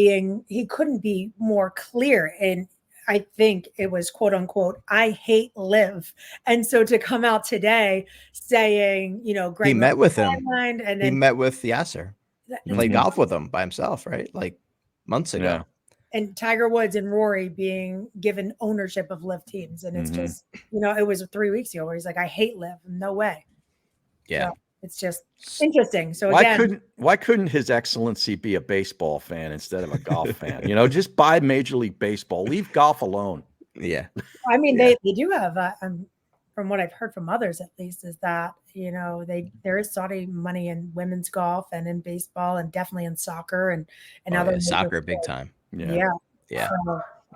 he couldn't be more clear. And I think it was quote unquote, I hate live. And so to come out today saying, Greg, he met with him, and then he met with Yasser, played golf with him by himself, right? Like months ago. Yeah. And Tiger Woods and Rory being given ownership of live teams. And it's just, it was 3 weeks ago where he's like, I hate live. No way. Yeah. So it's just interesting. So why couldn't His Excellency be a baseball fan instead of a golf fan? Just buy Major League Baseball. Leave golf alone. Yeah. I mean, they do have, from what I've heard from others, at least, is that, there is Saudi money in women's golf and in baseball and definitely in soccer and other soccer big time. Yeah.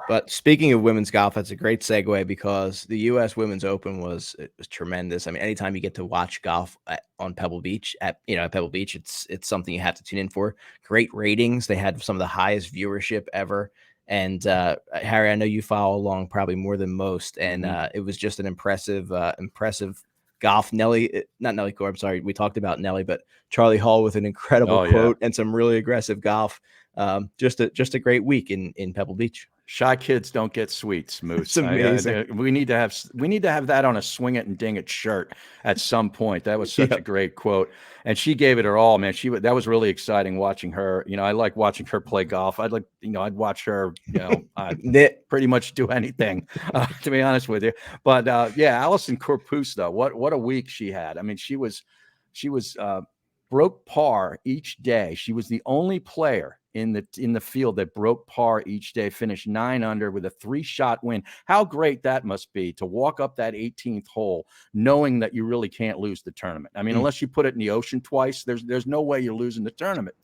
But speaking of women's golf, that's a great segue, because the U.S. Women's Open was tremendous. I mean, anytime you get to watch golf on Pebble Beach, at Pebble Beach, it's something you have to tune in for. Great ratings. They had some of the highest viewership ever. And Harry, I know you follow along probably more than most, and it was just an impressive golf. Not Nelly Korb, sorry, we talked about Nelly, but Charlie Hall with an incredible quote and some really aggressive golf. Just a great week in Pebble Beach. Shy kids don't get sweets, Moose. It's amazing. We need to have that on a swing it and ding it shirt at some point. That was such a great quote, and she gave it her all, man. That was really exciting watching her. I like watching her play golf. I'd watch her, pretty much do anything, to be honest with you. But Allison Corpus, though, what a week she had. I mean, she was broke par each day. She was the only player in the field that broke par each day, finished 9 under with a 3-shot win. How great that must be to walk up that 18th hole knowing that you really can't lose the tournament. I mean, unless you put it in the ocean twice, there's no way you're losing the tournament.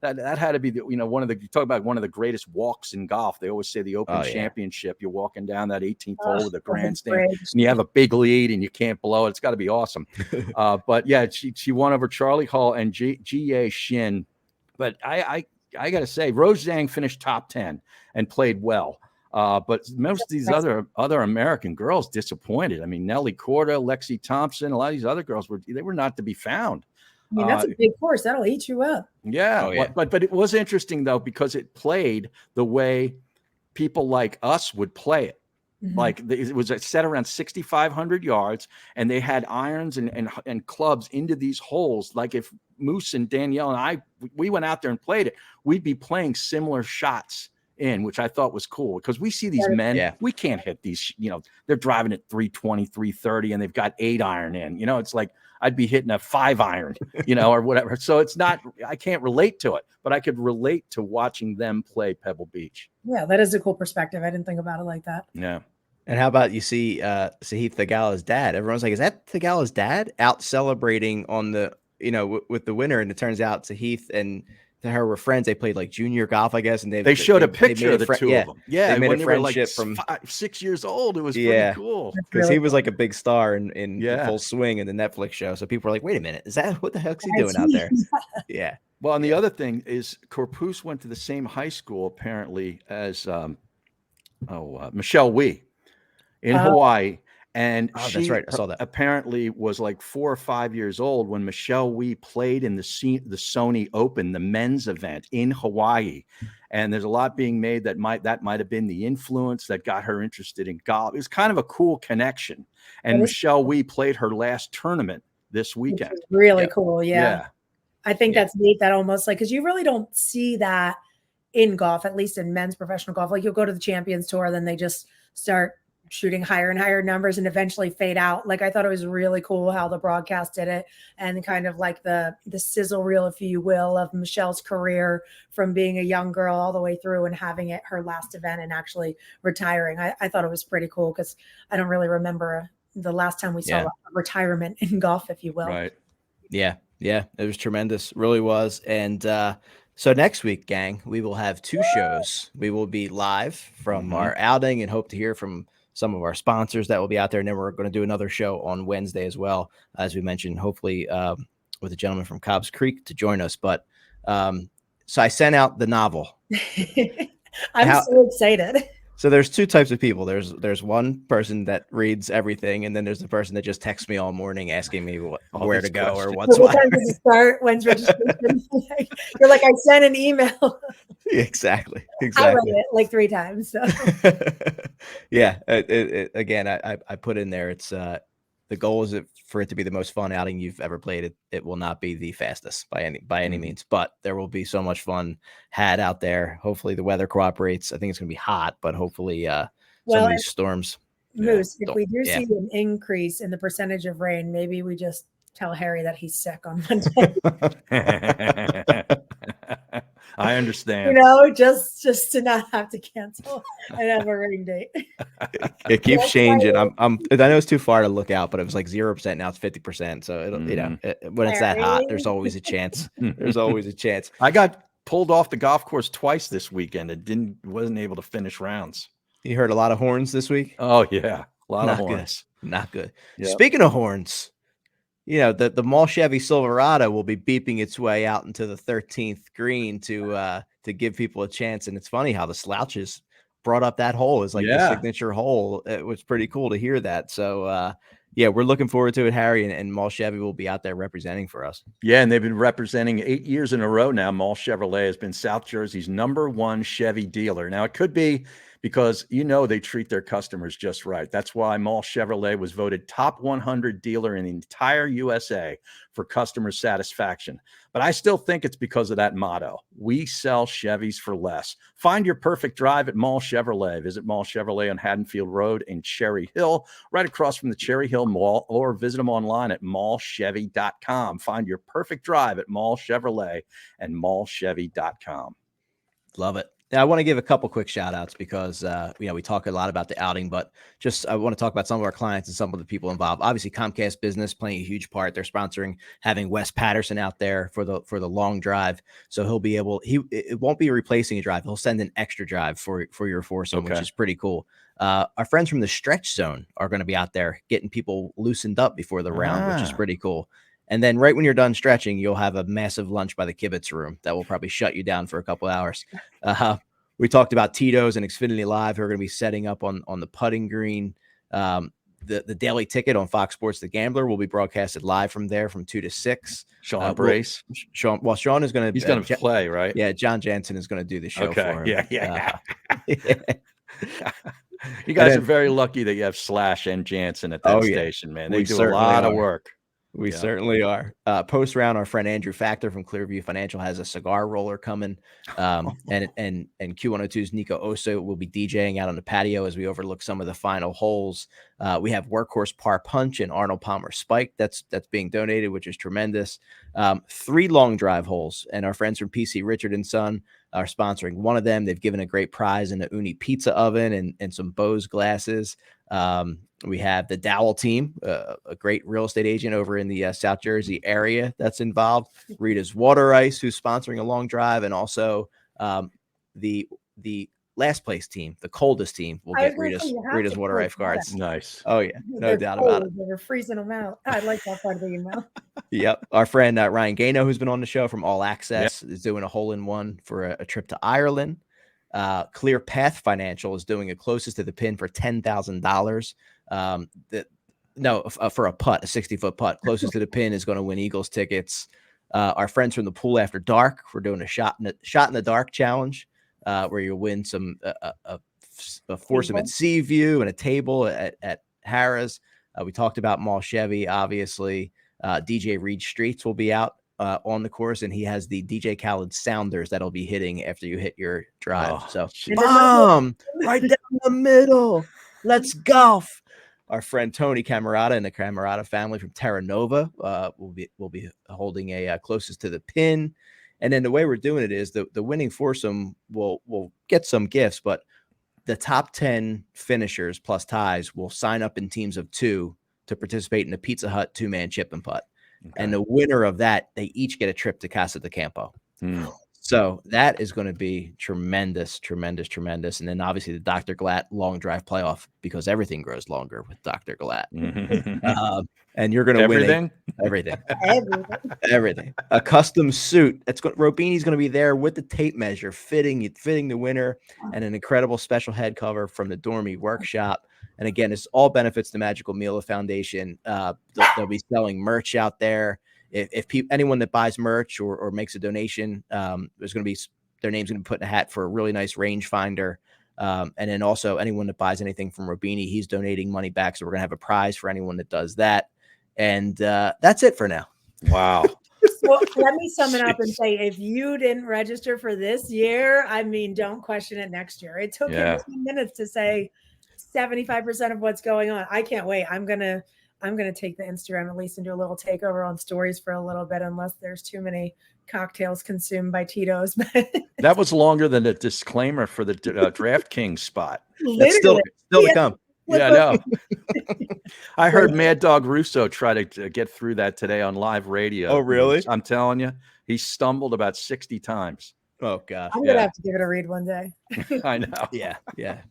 that had to be you talk about one of the greatest walks in golf. They always say the Open Championship, you're walking down that 18th hole with a grandstand and you have a big lead and you can't blow it. It's got to be awesome. But yeah, she won over Charlie Hall and G.A. Shin. But I got to say, Rose Zhang finished top 10 and played well. But most of these other American girls disappointed. I mean, Nelly Korda, Lexi Thompson, a lot of these other girls were not to be found. I mean, that's a big course. That'll eat you up. Yeah. But it was interesting, though, because it played the way people like us would play it. Mm-hmm. Like it was set around 6,500 yards, and they had irons and clubs into these holes. Like if Moose and Danielle and we went out there and played it, we'd be playing similar shots in, which I thought was cool because we see these men, we can't hit these, they're driving at 320, 330, and they've got 8 iron in, it's like I'd be hitting a 5 iron, or whatever. So it's not, I can't relate to it, but I could relate to watching them play Pebble Beach. Yeah, that is a cool perspective. I didn't think about it like that. Yeah. And how about you see Sahith Theegala's dad? Everyone's like, is that Theegala's dad out celebrating on the, with the winner? And it turns out Sahith and her were friends. They played like junior golf, I guess. And they showed a picture of the two of them. Yeah. They made when a they were like friendship from 6 years old. It was pretty cool. Because he was like a big star in Full Swing in the Netflix show. So people were like, wait a minute, is that what the heck's he doing out there? Yeah. Well, and the other thing is Corpus went to the same high school apparently as Michelle Wee in Hawaii. And she that's right. I saw that. Apparently was like 4 or 5 years old when Michelle Wee played in the Sony Open, the men's event in Hawaii. And there's a lot being made that might have been the influence that got her interested in golf. It was kind of a cool connection. And Michelle Wee played her last tournament this weekend. Really cool. Yeah. I think that's neat. That almost like, because you really don't see that in golf, at least in men's professional golf. Like you'll go to the Champions Tour, then they just start shooting higher and higher numbers and eventually fade out. Like I thought it was really cool how the broadcast did it, and kind of like the sizzle reel, if you will, of Michelle's career from being a young girl all the way through and having it her last event and actually retiring. I thought it was pretty cool because I don't really remember the last time we saw a retirement in golf, if you will. Right. Yeah. Yeah. It was tremendous. Really was. And, so next week, gang, we will have 2 shows. We will be live from our outing and hope to hear from some of our sponsors that will be out there. And then we're going to do another show on Wednesday as well, as we mentioned, hopefully with a gentleman from Cobbs Creek to join us. But so I sent out the novel. I'm so excited. So there's 2 types of people. There's one person that reads everything, and then there's the person that just texts me all morning asking me where to go or what's what time does it start? When's registration? You're like, I sent an email. Exactly. I read it like 3 times. So. Yeah. Again, I put in there. It's the goal is for it to be the most fun outing you've ever played. It will not be the fastest by any means, but there will be so much fun had out there. Hopefully the weather cooperates. I think it's going to be hot, but hopefully some of these storms. Moose, if we do see an increase in the percentage of rain, maybe we just tell Harry that he's sick on Monday. I understand. Just to not have to cancel and have a rain date. It keeps changing. I know it's too far to look out, but it was like 0%. Now it's 50%. So it'll, when it's that hot, there's always a chance. There's always a chance. I got pulled off the golf course twice this weekend and wasn't able to finish rounds. You heard a lot of horns this week? Oh yeah. A lot of horns. Not good. Yep. Speaking of horns, the Mall Chevy Silverado will be beeping its way out into the 13th green to give people a chance. And it's funny how the Slouches brought up that hole as like the signature hole. It was pretty cool to hear that. So Yeah, we're looking forward to it, Harry, and Mall Chevy will be out there representing for us. Yeah, and they've been representing 8 years in a row now. Mall Chevrolet has been South Jersey's #1 Chevy dealer. Now, it could be because, they treat their customers just right. That's why Mall Chevrolet was voted top 100 dealer in the entire USA for customer satisfaction. But I still think it's because of that motto. We sell Chevys for less. Find your perfect drive at Mall Chevrolet. Visit Mall Chevrolet on Haddonfield Road in Cherry Hill, right across from the Cherry Hill Mall, or visit them online at mallchevy.com. Find your perfect drive at Mall Chevrolet and mallchevy.com. Love it. Now, I want to give a couple quick shout outs because, we talk a lot about the outing, but I want to talk about some of our clients and some of the people involved. Obviously, Comcast Business playing a huge part. They're sponsoring having Wes Patterson out there for the long drive. So he'll be it won't be replacing a drive. He'll send an extra drive for your foursome, which is pretty cool. Our friends from the Stretch Zone are going to be out there getting people loosened up before the round, which is pretty cool. And then right when you're done stretching, you'll have a massive lunch by the Kibitz room that will probably shut you down for a couple hours. We talked about Tito's and Xfinity Live, who are going to be setting up on the putting green. The Daily Ticket on Fox Sports The Gambler will be broadcasted live from there from 2 to 6. Sean Brace. Sean is going to. He's going to play, right? Yeah, John Jansen is going to do the show for him. Yeah. You guys are very lucky that you have Slash and Jansen at that station, man. They do a lot of work. We certainly are. Post round, our friend Andrew Factor from Clearview Financial has a cigar roller coming. And Q102's Nico Oso will be DJing out on the patio as we overlook some of the final holes. We have Workhorse Par Punch and Arnold Palmer Spike that's being donated, which is tremendous. 3 long drive holes, and our friends from PC Richard and Son are sponsoring one of them. They've given a great prize in a Uni pizza oven and some Bose glasses. We have the Dowell team, a great real estate agent over in the South Jersey area that's involved. Rita's Water Ice, who's sponsoring a long drive, and also the last place team, the coldest team, will get Rita's Water Ice cards. Nice. Oh yeah, no doubt about it. They were freezing them out. I like that part of the email. Yep. Our friend Ryan Gano, who's been on the show from All Access, is doing a hole-in-one for a trip to Ireland. Clear Path Financial is doing a closest to the pin for $10,000. For a putt, a 60-foot putt. Closest to the pin is going to win Eagles tickets. Our friends from the Pool After Dark, we're doing a shot in the dark challenge, where you'll win some a foursome at Seaview and a table at Harrah's. We talked about Mall Chevy, obviously. DJ Reed Streets will be out on the course, and he has the DJ Khaled Sounders that'll be hitting after you hit your drive. So bomb right down the middle. Let's golf. Our friend Tony Camerata and the Camerata family from Terra Nova will be holding a closest to the pin. And then the way we're doing it is the winning foursome will get some gifts, but the top 10 finishers plus ties will sign up in teams of 2 to participate in the Pizza Hut 2-man chip and putt. Okay. And the winner of that, they each get a trip to Casa de Campo. So that is going to be tremendous. And then obviously the Dr. Glatt long drive playoff, because everything grows longer with Dr. Glatt. And you're going to win everything. A custom suit. Robini's going to be there with the tape measure, fitting the winner, and an incredible special head cover from the Dormy Workshop. And again, it's all benefits the Magical Mila Foundation. They'll be selling merch out there. If anyone that buys merch or makes a donation, there's going to be their name's going to be put in a hat for a really nice rangefinder. And then also anyone that buys anything from Robini, he's donating money back. So we're going to have a prize for anyone that does that. And that's it for now. Wow. Well, let me sum it up and say, if you didn't register for this year, don't question it next year. It took him 10 minutes to say 75% of what's going on. I can't wait. I'm gonna take the Instagram at least and do a little takeover on stories for a little bit, unless there's too many cocktails consumed by Tito's. That was longer than the disclaimer for the DraftKings spot. That's still to come. Yeah, I know. I heard Mad Dog Russo try to get through that today on live radio. Oh, really? I'm telling you, he stumbled about 60 times. Oh gosh, I'm gonna have to give it a read one day. I know. Yeah.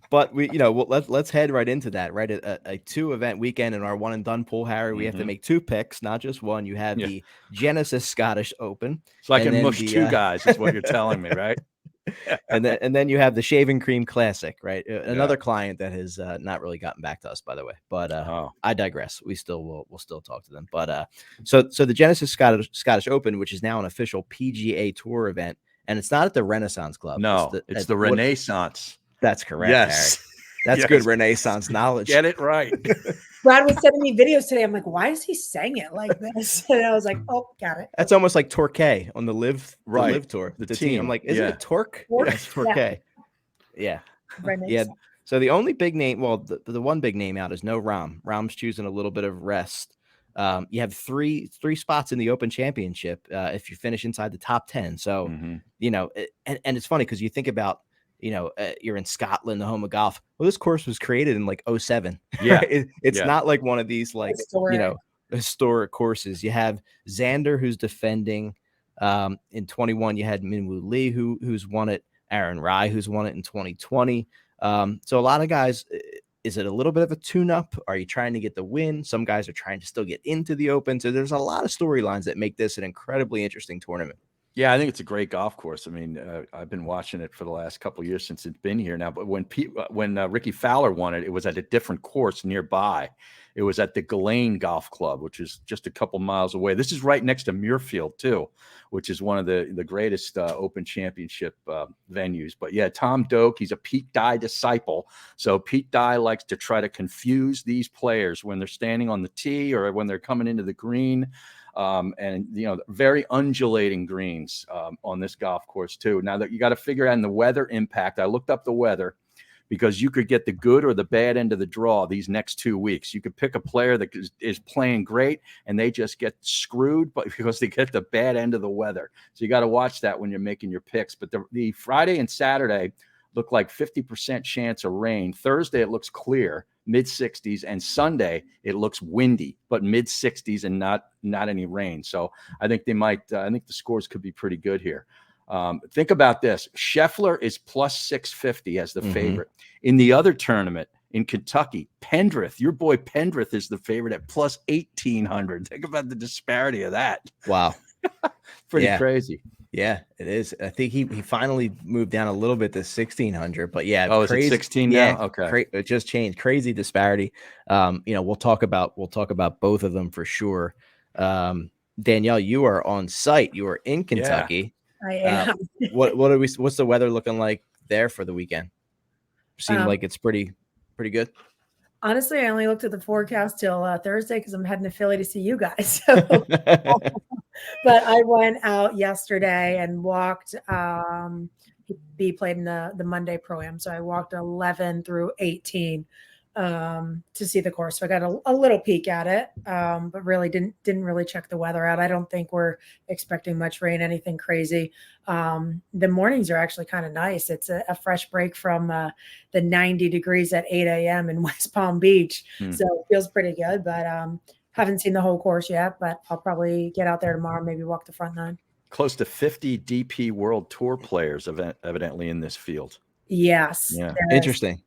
But let's head right into that. Right, a 2-event weekend in our one and done pool, Harry. We have to make 2 picks, not just one. You have the Genesis Scottish Open. So I can mush 2 guys, is what you're telling me, right? And then you have the Shaving Cream Classic, right? Another client that has not really gotten back to us, by the way. But I digress. We'll still talk to them. But so the Genesis Scottish Open, which is now an official PGA Tour event, and it's not at the Renaissance Club. No, it's the Renaissance. That's correct, Yes. Harry. That's good Renaissance knowledge. Get it right. Brad was sending me videos today. I'm like, why is he saying it like this? And I was like, oh, got it. That's almost like Torquay on the live tour. The team. I'm like, isn't it Torque? Yes, Torquay. Yeah. Yeah. So the only big name, well, the one big name out is no Rahm. Rahm's choosing a little bit of rest. You have three spots in the Open Championship if you finish inside the top 10. So, you know, and it's funny because you think about, you know, you're in Scotland, the home of golf. Well, this course was created in like 2007. Yeah. Right? It's not like one of these like, you know, historic courses. You have Xander, who's defending. In 21, you had Minwoo Lee, who's won it. Aaron Rai, who's won it in 2020. So a lot of guys, is it a little bit of a tune-up? Are you trying to get the win? Some guys are trying to still get into the Open. So there's a lot of storylines that make this an incredibly interesting tournament. Yeah, I think it's a great golf course. I mean, I've been watching it for the last couple of years since it's been here now. But when Ricky Fowler won it, it was at a different course nearby. It was at the Ghislaine Golf Club, which is just a couple miles away. This is right next to Muirfield too, which is one of the greatest Open Championship venues. But yeah, Tom Doak, he's a Pete Dye disciple. So Pete Dye likes to try to confuse these players when they're standing on the tee or when they're coming into the green. And, you know, very undulating greens on this golf course, too. Now that you got to figure out the weather impact. I looked up the weather because you could get the good or the bad end of the draw these next 2 weeks. You could pick a player that is playing great and they just get screwed because they get the bad end of the weather. So you got to watch that when you're making your picks. But the Friday and Saturday look like 50% chance of rain. Thursday, it looks clear, mid-60s, and Sunday, it looks windy, but mid-60s and not any rain. So I think they might. I think the scores could be pretty good here. Think about this: Scheffler is plus 650 as the favorite. In the other tournament in Kentucky, Pendrith, your boy Pendrith, is the favorite at plus 1,800. Think about the disparity of that. Wow, pretty crazy. Yeah, it is. I think he finally moved down a little bit to 1,600, but yeah. Oh, crazy. Is it 16 now? Yeah, okay. It just changed. Crazy disparity. You know, we'll talk about both of them for sure. Danielle, you are on site. You are in Kentucky. I am. What's the weather looking like there for the weekend? Seems like it's pretty good. Honestly, I only looked at the forecast till Thursday because I'm heading to Philly to see you guys. So. But I went out yesterday and walked. He played in the Monday Pro-Am, so I walked 11 through 18 to see the course. So I got a little peek at it, but really didn't really check the weather out. I don't think we're expecting much rain, anything crazy. The mornings are actually kind of nice. It's a fresh break from the 90 degrees at 8 a.m. in West Palm Beach, so it feels pretty good. But haven't seen the whole course yet, but I'll probably get out there tomorrow, maybe walk the front nine. Close to 50 DP World Tour players evidently in this field. Yes. Yeah. Interesting.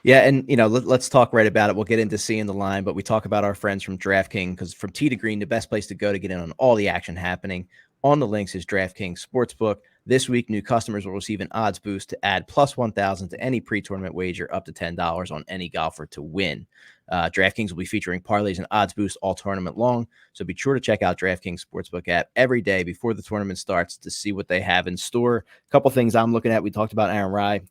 Yeah, and you know, let's talk right about it. We'll get into seeing the line, but we talk about our friends from DraftKings, because from tee to green, the best place to go to get in on all the action happening on the links is DraftKings Sportsbook. This week, new customers will receive an odds boost to add plus 1,000 to any pre-tournament wager up to $10 on any golfer to win. DraftKings will be featuring parlays and odds boosts all tournament long, so be sure to check out DraftKings Sportsbook app every day before the tournament starts to see what they have in store. A couple things I'm looking at. We talked about Aaron Rai.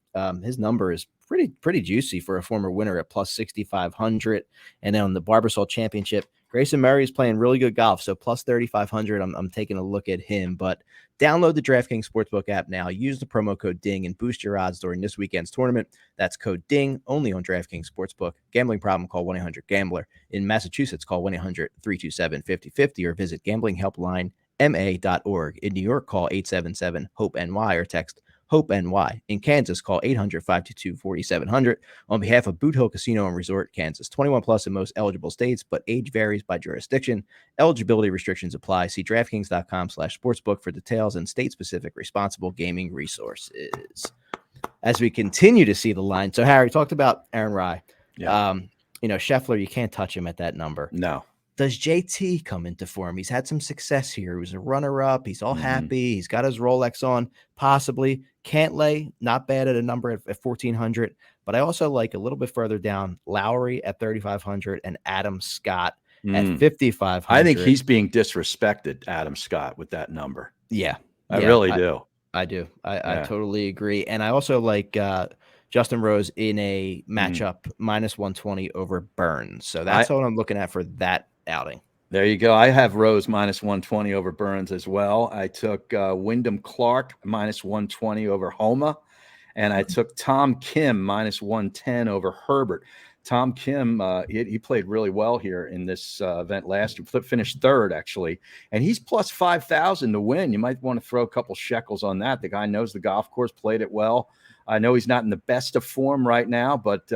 His number is pretty juicy for a former winner at plus 6,500. And then on the Barbasol Championship, Grayson Murray is playing really good golf, so plus 3,500. I'm taking a look at him. But download the DraftKings Sportsbook app now. Use the promo code DING and boost your odds during this weekend's tournament. That's code DING only on DraftKings Sportsbook. Gambling problem? Call 1-800-GAMBLER. In Massachusetts, call 1-800-327-5050 or visit gamblinghelplinema.org. In New York, call 877-HOPE-NY or text HOPE-NY. In Kansas, call 800-522-4700. On behalf of Boot Hill Casino and Resort, Kansas. 21 plus in most eligible states, but age varies by jurisdiction. Eligibility restrictions apply. See DraftKings.com/sportsbook for details and state-specific responsible gaming resources. As we continue to see the line. So, Harry, talked about Aaron Rai. Yeah. You know, Scheffler, you can't touch him at that number. No. does JT come into form? He's had some success here. He was a runner-up. He's all happy. He's got his Rolex on, possibly. Can't lay, not bad at a number at 1,400. But I also like a little bit further down, Lowry at 3,500 and Adam Scott at 5,500. I think he's being disrespected, Adam Scott, with that number. Yeah. I really do. I do. I totally agree. And I also like Justin Rose in a matchup -120 over Burns. So that's what I'm looking at for that outing. There you go. I have Rose -120 over Burns as well. I took Wyndham Clark -120 over Homa, and I took Tom Kim -110 over Herbert. Tom Kim, he played really well here in this event last year. Finished third, actually, and he's plus 5,000 to win. You might want to throw a couple shekels on that. The guy knows the golf course, played it well. I know he's not in the best of form right now, but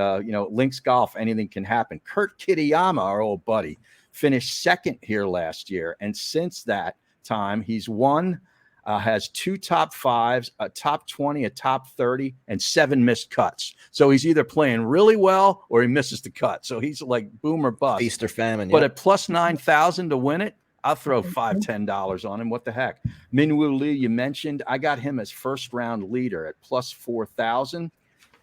links golf, anything can happen. Kurt Kitayama, our old buddy, finished second here last year, and since that time, he's won. Has 2 top 5s, a top 20, a top 30, and 7 missed cuts. So he's either playing really well or he misses the cut. So he's like boom or bust. Feast or famine. But at plus 9,000 to win it, I'll throw $5-10 on him. What the heck? Minwoo Lee, you mentioned. I got him as first round leader at plus 4,000.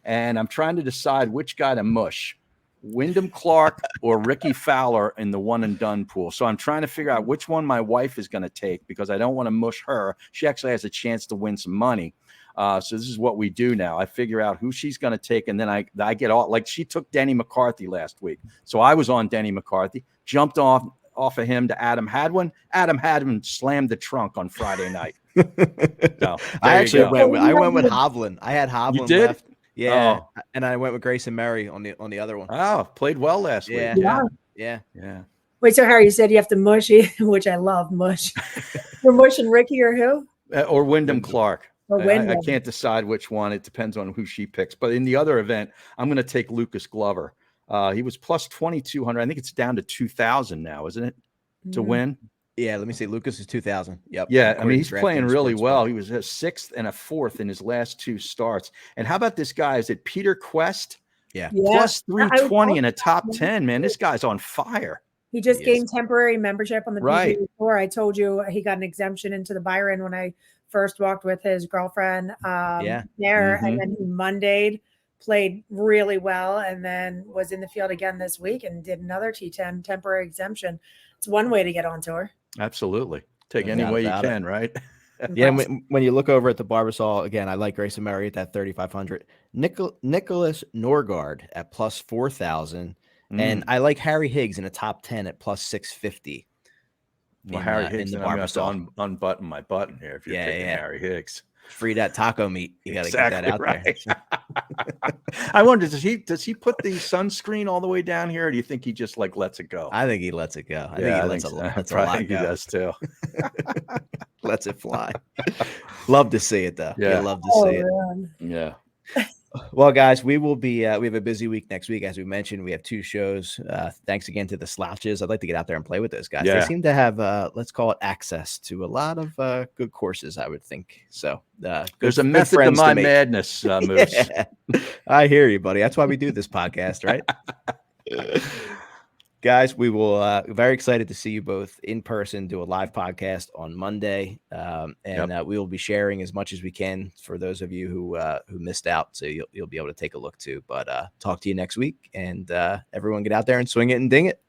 And I'm trying to decide which guy to mush. Wyndham Clark or Ricky Fowler in the one and done pool. So I'm trying to figure out which one my wife is going to take because I don't want to mush her. She actually has a chance to win some money. So this is what we do now. I figure out who she's going to take, and then I get all like she took Denny McCarthy last week. So I was on Denny McCarthy, jumped off of him to Adam Hadwin. Adam Hadwin slammed the trunk on Friday night. So, I went with Hovland. I had Hovland You did? left. Yeah, and I went with Grayson Murray on the other one. Oh, played well last week. Yeah. Wait, so Harry, you said you have to mush, which I love mush. We're mushing Ricky or who? Or Wyndham Clark. Or Wyndham. I can't decide which one. It depends on who she picks. But in the other event, I'm going to take Lucas Glover. He was plus 2,200. I think it's down to 2,000 now, isn't it, to win? Yeah, let me see. Lucas is 2,000. Yep. Yeah, I mean, he's playing really well. He was a 6th and a 4th in his last 2 starts. And how about this guy? Is it Peter Quest? Yeah. Plus 320 in a top 10, man. This guy's on fire. He just gained temporary membership on the Right. PGA Tour. I told you he got an exemption into the Byron when I first walked with his girlfriend there. And then he Monday'd, played really well, and then was in the field again this week and did another T10 temporary exemption. It's one way to get on tour. Absolutely. Take any way you can, right? Yeah, when you look over at the Barbasol, again, I like Grayson Murray at that 3,500. Nicholas Norgard at plus 4,000. And I like Harry Higgs in a top 10 at plus 650. Well, Harry Higgs, and I'm going to have to unbutton my button here if you're picking Harry Higgs. Free that taco meat. You got to get that out there. I wonder, does he put the sunscreen all the way down here, or do you think he just like lets it go? I think he lets it go. I think he does too. Lets it fly. Love to see it though. Yeah, love to see it. Yeah. Well, guys, we will be. We have a busy week next week, as we mentioned. We have 2 shows. Thanks again to the Slouches. I'd like to get out there and play with those guys. Yeah. They seem to have, let's call it, access to a lot of good courses, I would think. So there's a method to my madness, Moose. Yeah. I hear you, buddy. That's why we do this podcast, right? Guys, we will very excited to see you both in person, do a live podcast on Monday. We will be sharing as much as we can for those of you who missed out. So you'll be able to take a look too. But talk to you next week, and everyone get out there and swing it and ding it.